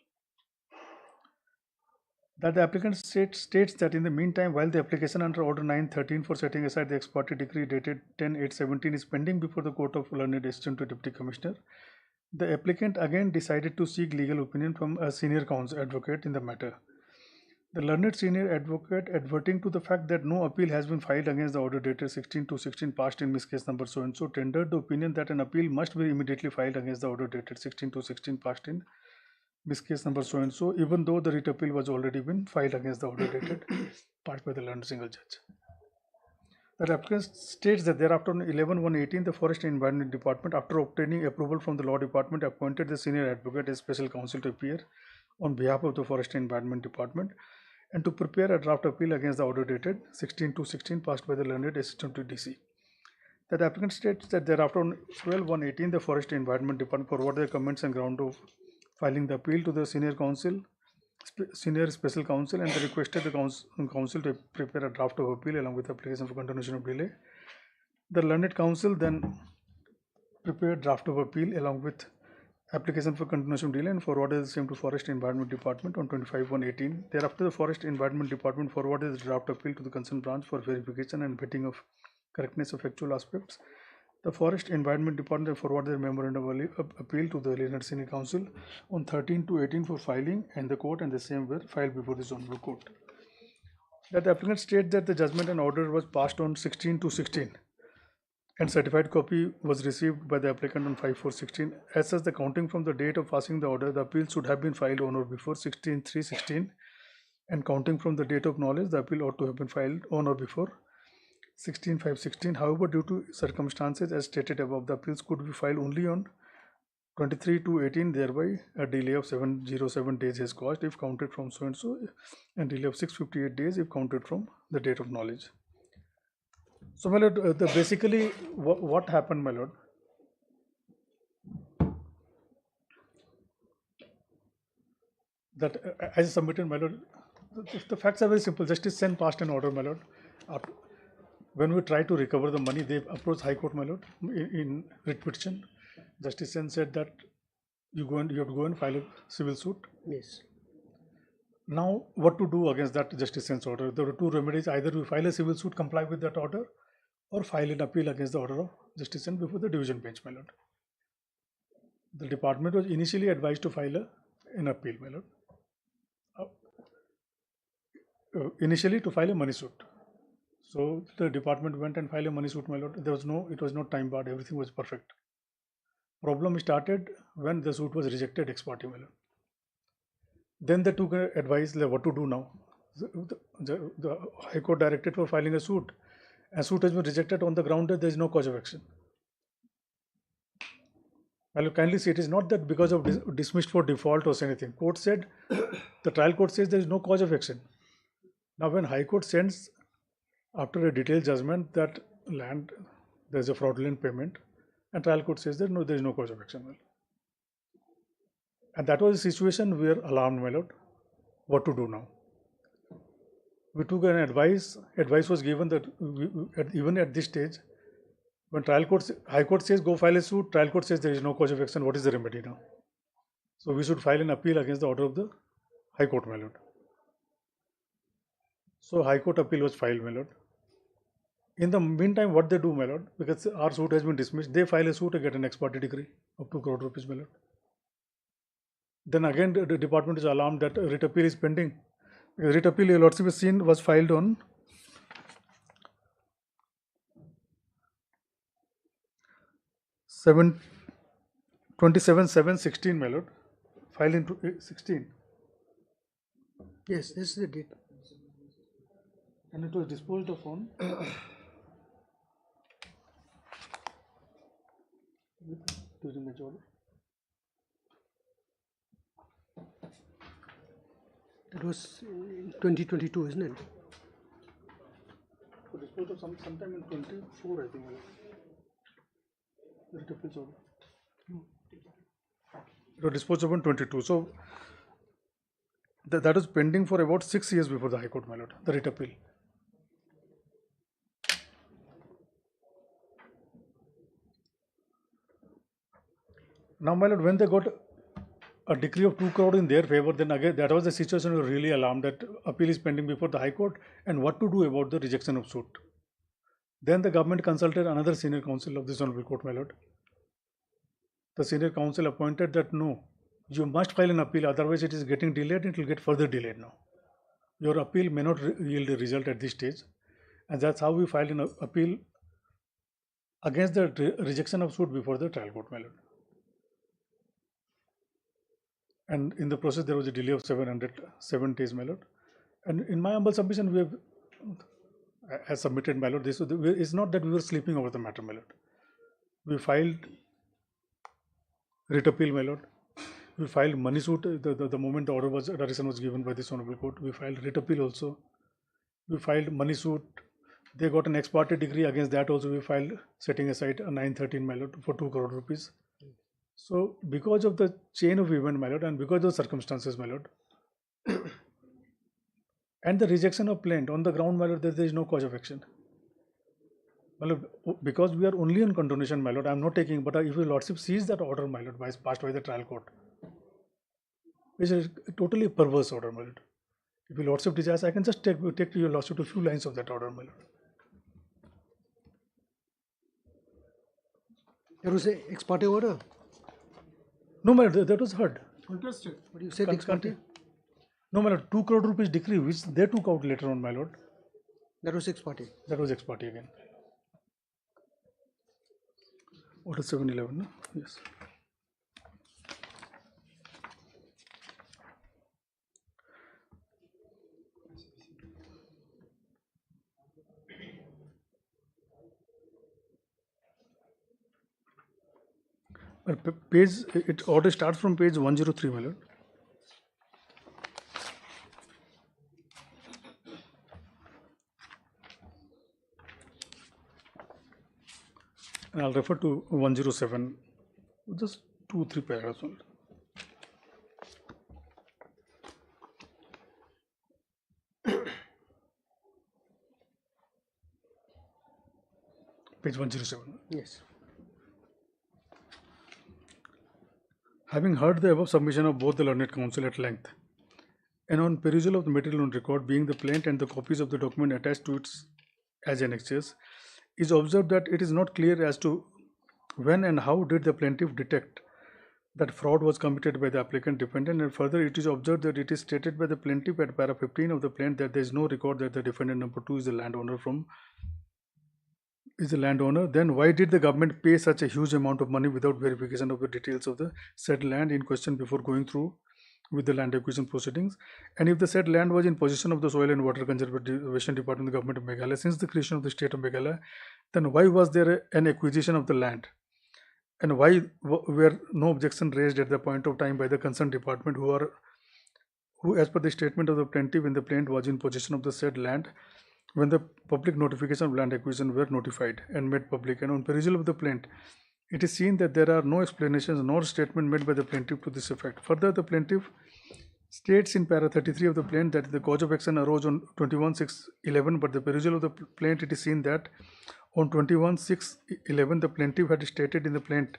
That the applicant states that in the meantime, while the application under Order 9/13 for setting aside the ex parte decree dated 10/8/17 is pending before the Court of Learned Assistant to Deputy Commissioner, the applicant again decided to seek legal opinion from a senior counsel advocate in the matter. The learned senior advocate, adverting to the fact that no appeal has been filed against the order dated 16/2/16 passed in Miss Case number so and so, tendered the opinion that an appeal must be immediately filed against the order dated 16/2/16 passed in Miss Case number so and so, even though the writ appeal was already been filed against the order dated passed by the learned single judge. The applicant states that thereafter on 11/1/18, the Forest and Environment Department, after obtaining approval from the Law Department, appointed the senior advocate as special counsel to appear on behalf of the Forest and Environment Department and to prepare a draft appeal against the order dated 16/2/16 passed by the learned assistant to DC. That the applicant states that thereafter on 12/1/18, the Forest and Environment Department forwarded the comments and ground of filing the appeal to the senior special counsel and they requested the counsel to prepare a draft of appeal along with application for continuation of delay. The learned counsel then prepared draft of appeal along with application for continuation of delay and forwarded the same to Forest Environment Department on 25/1/18. Thereafter, the Forest Environment Department forwarded the draft appeal to the concerned branch for verification and vetting of correctness of factual aspects. The Forest Environment Department forwarded the memorandum of appeal to the learned senior counsel on 13/2/18 for filing and the court and the same were filed before the Honorable Court. That the applicant states that the judgment and order was passed on 16/2/16 and certified copy was received by the applicant on 5/4/16. As such, the counting from the date of passing the order, the appeal should have been filed on or before 16/3/16 and counting from the date of knowledge, the appeal ought to have been filed on or before 16/5/16. However, due to circumstances as stated above, the appeals could be filed only on 23/2/18. Thereby, a delay of 707 days has caused if counted from so and so, and delay of 658 days if counted from the date of knowledge. So, my lord, basically, what happened, my lord? That as submitted, my lord, the facts are very simple. Justice Sen passed an order, my lord. When we tried to recover the money, they approached High Court, my lord, in writ petition. Justice Sen said that you have to go and file a civil suit. Yes. Now, what to do against that Justice Sen's order? There were two remedies: either we file a civil suit, comply with that order, or file an appeal against the order of Justice Sen before the division bench, my lord. The department was initially advised to file an appeal, my lord. Initially to file a money suit. So the department went and filed a money suit, my lord. It was not time barred. Everything was perfect. Problem started when the suit was rejected ex parte. Then they took advice like what to do now. The High Court directed for filing a suit. A suit has been rejected on the ground that there is no cause of action. Well, kindly see, it is not that because of dismissed for default or anything. Court said, the trial court says there is no cause of action. Now, when High Court sends after a detailed judgment that land there is a fraudulent payment, and trial court says that no, there is no cause of action. And that was a situation where alarmed, my lord. What to do now? We took an advice. Advice was given that even at this stage, when High Court says go file a suit, trial court says there is no cause of action. What is the remedy now? So we should file an appeal against the order of the High Court, my lord. So High Court appeal was filed, my lord. In the meantime, what they do, my lord, because our suit has been dismissed, they file a suit to get an ex parte decree of 2 crore rupees, my lord. Then again, the department is alarmed that writ appeal is pending. Writ appeal, your lordship has seen, was filed on 27/7/16, my lord. Filed in 16. Yes, this is the date. And it was disposed of on during the order. That was in 2022, isn't it? It was disposed of sometime in 24, I think. The writ appeals order. It was disposed of in 22. So that was pending for about 6 years before the High Court, my lord, the writ appeal. Now, my lord, when they got a decree of 2 crore in their favor, then again that was the situation we were really alarmed that appeal is pending before the High Court and what to do about the rejection of suit. Then the government consulted another senior counsel of this honorable court, my lord. The senior counsel appointed that no, you must file an appeal, otherwise it is getting delayed, it will get further delayed now. Your appeal may not yield a result at this stage, and that's how we filed an appeal against the rejection of suit before the trial court, my lord. And in the process, there was a delay of 707 days, my lord. And in my humble submission, we have submitted, my lord. This it's not that we were sleeping over the matter, my lord. We filed writ appeal, my lord. We filed money suit the moment the order was direction was given by this honorable court. We filed writ appeal also. We filed money suit. They got an ex parte decree against that also. We filed setting aside a 913, my lord, for 2 crore rupees. So, because of the chain of event, my lord, and because of the circumstances, my lord, and the rejection of plaint on the ground, my lord, there is no cause of action. My lord, because we are only on condonation, my lord, I am not taking, but if your lordship sees that order, my lord, passed by the trial court, which is a totally perverse order, my lord. If your lordship desires, I can just take to your lordship a few lines of that order, my lord. There was an ex parte order. No, my lord, that was heard. Contested. What you said, ex parte? No, my lord, 2 crore rupees decree, which they took out later on, my lord. That was ex parte. That was ex parte again. Order 711, no? Yes. Order starts from page 103, my lord. And I'll refer to 107, just 2-3 paragraphs only. Page 107. Yes. Having heard the above submission of both the learned counsel at length, and on perusal of the material on record, being the plaint and the copies of the document attached to it as annexes, is observed that it is not clear as to when and how did the plaintiff detect that fraud was committed by the applicant defendant, and further it is observed that it is stated by the plaintiff at para 15 of the plaint that there is no record that the defendant number 2 is the landowner from is the landowner, then why did the government pay such a huge amount of money without verification of the details of the said land in question before going through with the land acquisition proceedings? And if the said land was in possession of the Soil and Water Conservation Department of the Government of Meghalaya since the creation of the state of Meghalaya, then why was there an acquisition of the land? And why were no objection raised at the point of time by the concerned department who as per the statement of the plaintiff when the plaintiff was in possession of the said land when the public notification of land acquisition were notified and made public, and on perusal of the plaint, it is seen that there are no explanations nor statement made by the plaintiff to this effect. Further, the plaintiff states in para 33 of the plaint that the cause of action arose on 21/6/11, but the perusal of the plaint, it is seen that on 21/6/11, the plaintiff had stated in the plaint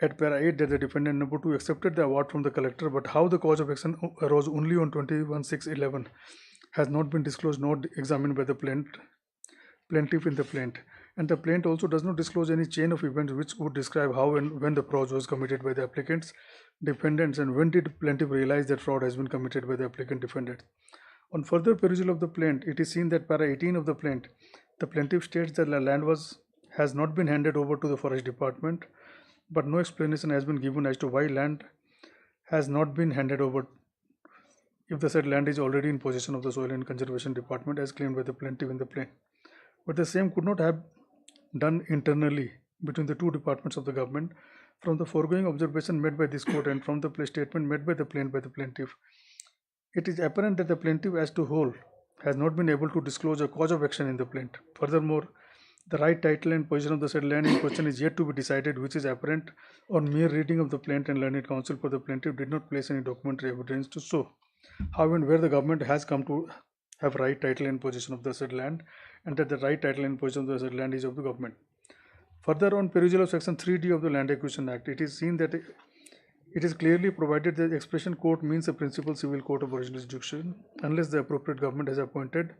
at para 8 that the defendant number 2 accepted the award from the collector, but how the cause of action arose only on 21/6/11 has not been disclosed nor examined by the plaintiff in the plaint. And the plaint also does not disclose any chain of events which would describe how and when the fraud was committed by the applicants, defendants, and when did plaintiff realize that fraud has been committed by the applicant defendant. On further perusal of the plaint, it is seen that para 18 of the plaint, the plaintiff states that the land has not been handed over to the forest department, but no explanation has been given as to why land has not been handed over if the said land is already in possession of the Soil and Conservation Department as claimed by the plaintiff in the plaint. But the same could not have done internally between the two departments of the government. From the foregoing observation made by this court and from the statement made by the plaintiff, it is apparent that the plaintiff as to whole has not been able to disclose a cause of action in the plaint. Furthermore, the right title and position of the said land in question is yet to be decided, which is apparent on mere reading of the plaint, and learned counsel for the plaintiff did not place any documentary evidence to show how and where the government has come to have right title and possession of the said land, and that the right title and possession of the said land is of the government. Further, on perusal of section 3D of the Land Acquisition Act, it is seen that it is clearly provided that the expression court means a principal civil court of original jurisdiction unless the appropriate government has appointed,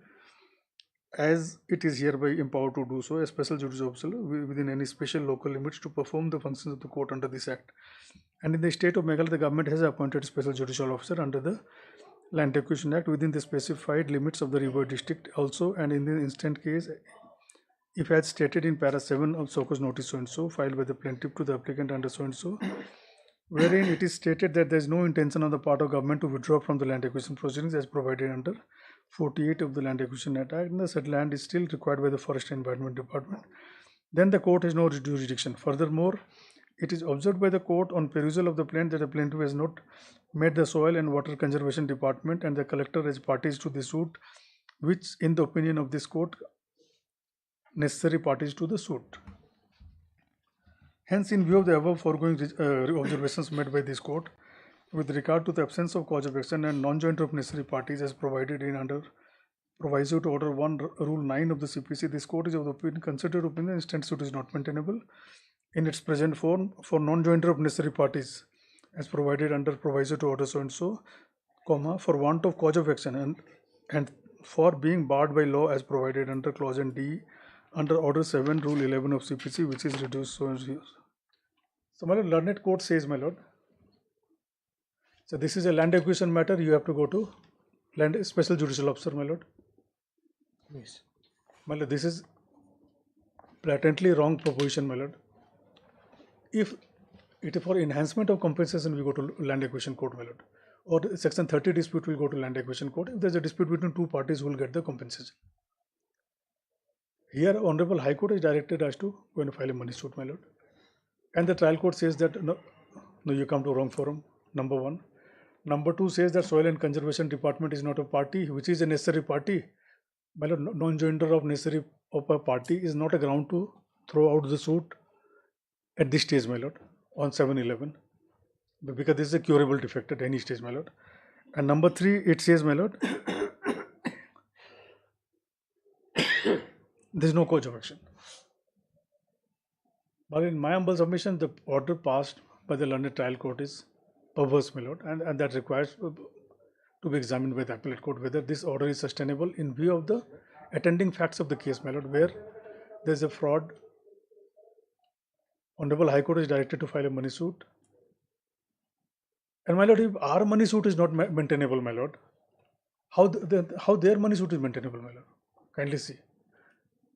as it is hereby empowered to do so, a special judicial officer within any special local limits to perform the functions of the court under this act. And in the state of Meghalaya, the government has appointed a special judicial officer under the Land Acquisition Act within the specified limits of the river district also, and in the instant case, if as stated in para 7 of so-called notice so-and-so filed by the plaintiff to the applicant under so-and-so, wherein it is stated that there is no intention on the part of government to withdraw from the land acquisition proceedings as provided under 48 of the Land Acquisition Act, and the said land is still required by the Forest and Environment Department, then the court has no jurisdiction. Furthermore, it is observed by the court on perusal of the plaint that the plaintiff has not made the Soil and Water Conservation Department and the collector as parties to the suit, which in the opinion of this court necessary parties to the suit. Hence, in view of the above foregoing observations made by this court with regard to the absence of cause of action and non-jointer of necessary parties as provided in under proviso to order 1 rule 9 of the CPC, this court is of the opinion, considered opinion instant suit is not maintainable in its present form for non-jointer of necessary parties as provided under proviso to order so and so, comma, for want of cause of action and for being barred by law as provided under clause and D under order 7 rule 11 of CPC, which is reduced so and so. So my lord, learned court says, my lord, so this is a land acquisition matter, you have to go to land special judicial officer, my lord. Yes. My lord, this is patently wrong proposition, my lord. If it is for enhancement of compensation, we go to land acquisition court, my lord. Or section 30 dispute will go to land acquisition court. If there is a dispute between two parties, who will get the compensation. Here, Honorable High Court is directed us to go and file a money suit, my lord. And the trial court says that no, you come to wrong forum, number 1. Number 2 says that Soil and Conservation Department is not a party, which is a necessary party. My lord, non-jointer of necessary of a party is not a ground to throw out the suit at this stage, my lord, on 7/11, because this is a curable defect at any stage, my lord. And number 3, it says, my lord, there is no cause of action. But in my humble submission, the order passed by the learned trial court is perverse, my lord, and that requires to be examined by the appellate court whether this order is sustainable in view of the attending facts of the case, my lord, where there is a fraud. Honorable High Court is directed to file a money suit. And my lord, if our money suit is not maintainable, my lord, how their money suit is maintainable, my lord? Kindly see.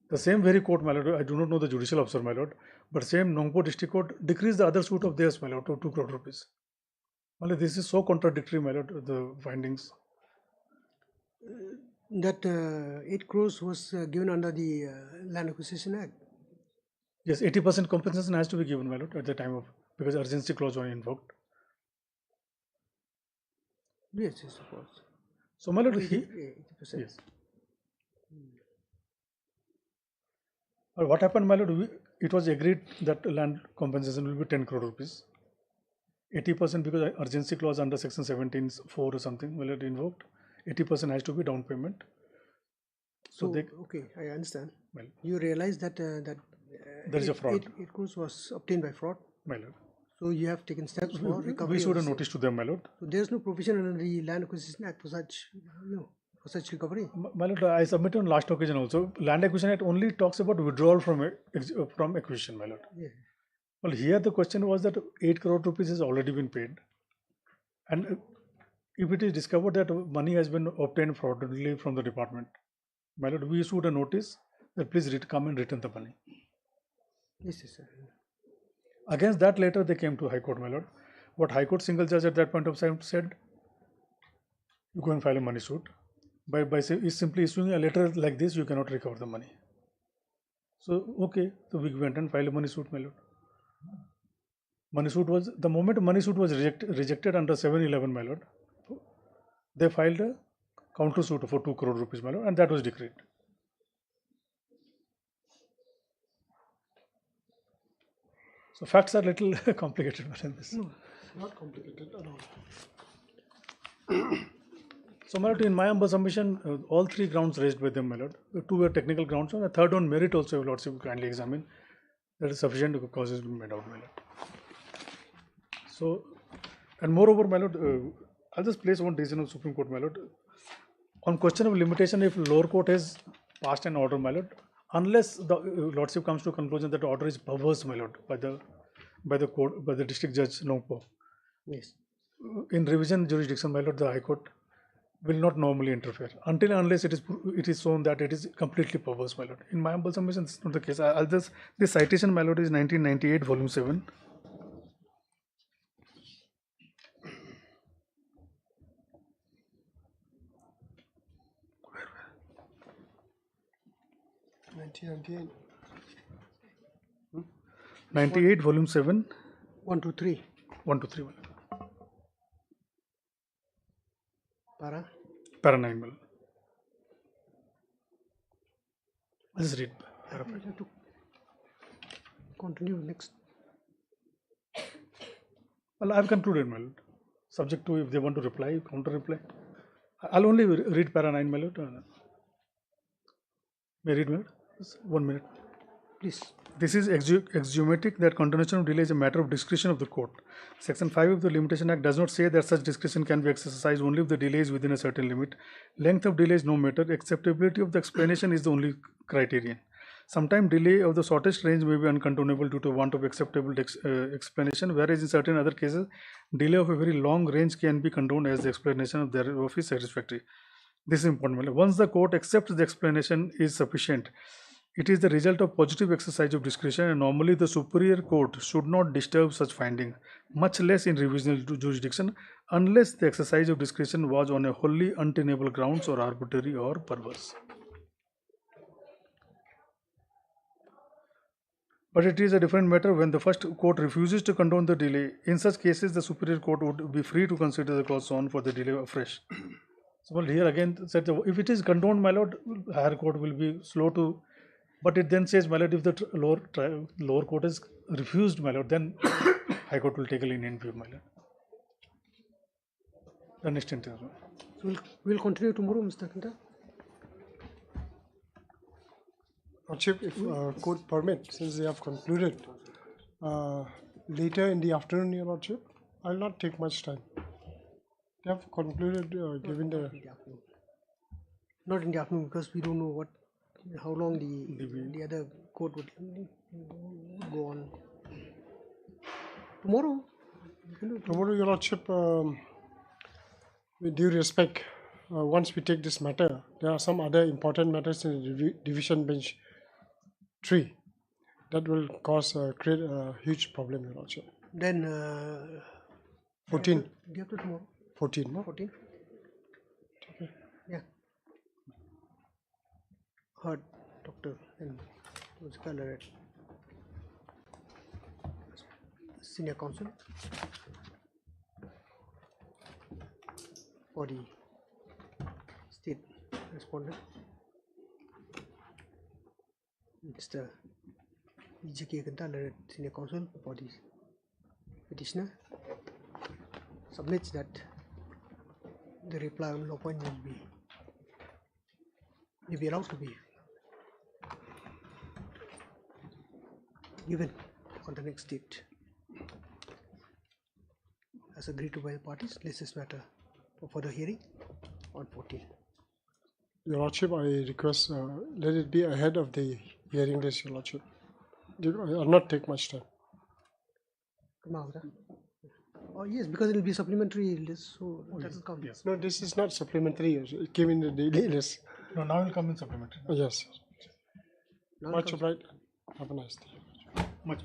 The same very court, my lord, I do not know the judicial officer, my lord, but same Nongpo district court decreased the other suit of theirs, my lord, to 2 crore rupees. My lord, this is so contradictory, my lord, the findings. That 8 crores was given under the Land Acquisition Act. Yes, 80% compensation has to be given, my lord, at the time of, because urgency clause was invoked. Yes, yes, of course. So, my lord, 80%. Yes. What happened, my lord? It was agreed that land compensation will be 10 crore rupees. 80% because urgency clause under section 17(4) or something, my lord, invoked. 80% has to be down payment. So okay, I understand. Well, you realize that there is a fraud. 8 crores was obtained by fraud. My lord. So you have taken steps for recovery. We issued a notice to them, my lord. So there is no provision under the Land Acquisition Act for such, for such recovery. My lord, I submitted on last occasion also. Land Acquisition Act only talks about withdrawal from acquisition, my lord. Yeah. Well, here the question was that 8 crore rupees has already been paid, and if it is discovered that money has been obtained fraudulently from the department, my lord, we issued a notice that please come and return the money. Yes, yes, sir. Against that letter, they came to High Court, my lord. What High Court single judge at that point of time said, you go and file a money suit. By simply issuing a letter like this, you cannot recover the money. So, okay, so we went and filed a money suit, my lord. Money suit was, the moment money suit was rejected under 711, my lord, they filed a counter suit for 2 crore rupees, my lord, and that was decreed. So facts are a little complicated in this. No, not complicated at all. So, my lord, in my humble submission, all 3 grounds raised by them, my lord, 2 were technical grounds, and the third on merit also, your lordship kindly examine. That is sufficient causes to be made out, my lord. So, and moreover, my lord, I'll just place one decision of Supreme Court, my lord. On question of limitation, if lower court has passed an order, my lord, unless the lordship comes to a conclusion that the order is perverse, my lord, by the court, by the district judge Nongpo. Yes. In revision jurisdiction, my lord, the High Court will not normally interfere until unless it is shown that it is completely perverse, my lord. In my humble submission, this is not the case. I'll just, this citation, my lord, is 1998, volume 7. Where? 1998. 98, volume 7. 1 to 3. 1 to 3. Para? Para 9, well. Let's read. I have to continue next. Well, I've concluded, my lord. Subject to if they want to reply, counter reply. I'll only read para 9, my lord. May I read, my lord? 1 minute. Please. This is axiomatic that continuation of delay is a matter of discretion of the court. Section 5 of the Limitation Act does not say that such discretion can be exercised only if the delay is within a certain limit. Length of delay is no matter. Acceptability of the explanation is the only criterion. Sometimes delay of the shortest range may be uncontrollable due to want of acceptable explanation, whereas in certain other cases, delay of a very long range can be condoned as the explanation of thereof is satisfactory. This is important. Once the court accepts the explanation is sufficient, it is the result of positive exercise of discretion, and normally the superior court should not disturb such finding, much less in revisional jurisdiction, unless the exercise of discretion was on a wholly untenable grounds or arbitrary or perverse. But it is a different matter when the first court refuses to condone the delay. In such cases, the superior court would be free to consider the cause on for the delay afresh. So, well, here again said that if it is condoned, my lord, higher court will be slow to. But it then says, my lord, if the lower court is refused, my lord, then High Court will take a lenient view, my lord. The next interview. So we'll continue tomorrow, Mr. Kanta. Lordship, if court permit, since they have concluded, later in the afternoon, your lordship, I'll not take much time. They have concluded, given the. Not in the afternoon, because we don't know how long the other court would go on. Tomorrow? Tomorrow, your lordship, with due respect, once we take this matter, there are some other important matters in the division bench 3. That will create a huge problem, Your Lordship. Then 14. Day after tomorrow. 14, no? 14. Okay. Yeah. Heard doctor and was colored senior counsel for the state respondent, Mr. EJK Kanta, senior counsel for the petitioner, submits that the reply on law point may be allowed to be given on the next date as agreed to by the parties. Let's this matter for further hearing on 14. Your Lordship, I request let it be ahead of the hearing list, Your Lordship. I'll not take much time. Oh yes, because it will be supplementary list, so that will come. Yes. No, this is not supplementary. It came in the daily list. No, now it will come in supplementary. Oh, yes. Now Much obliged. Have a nice day. Much.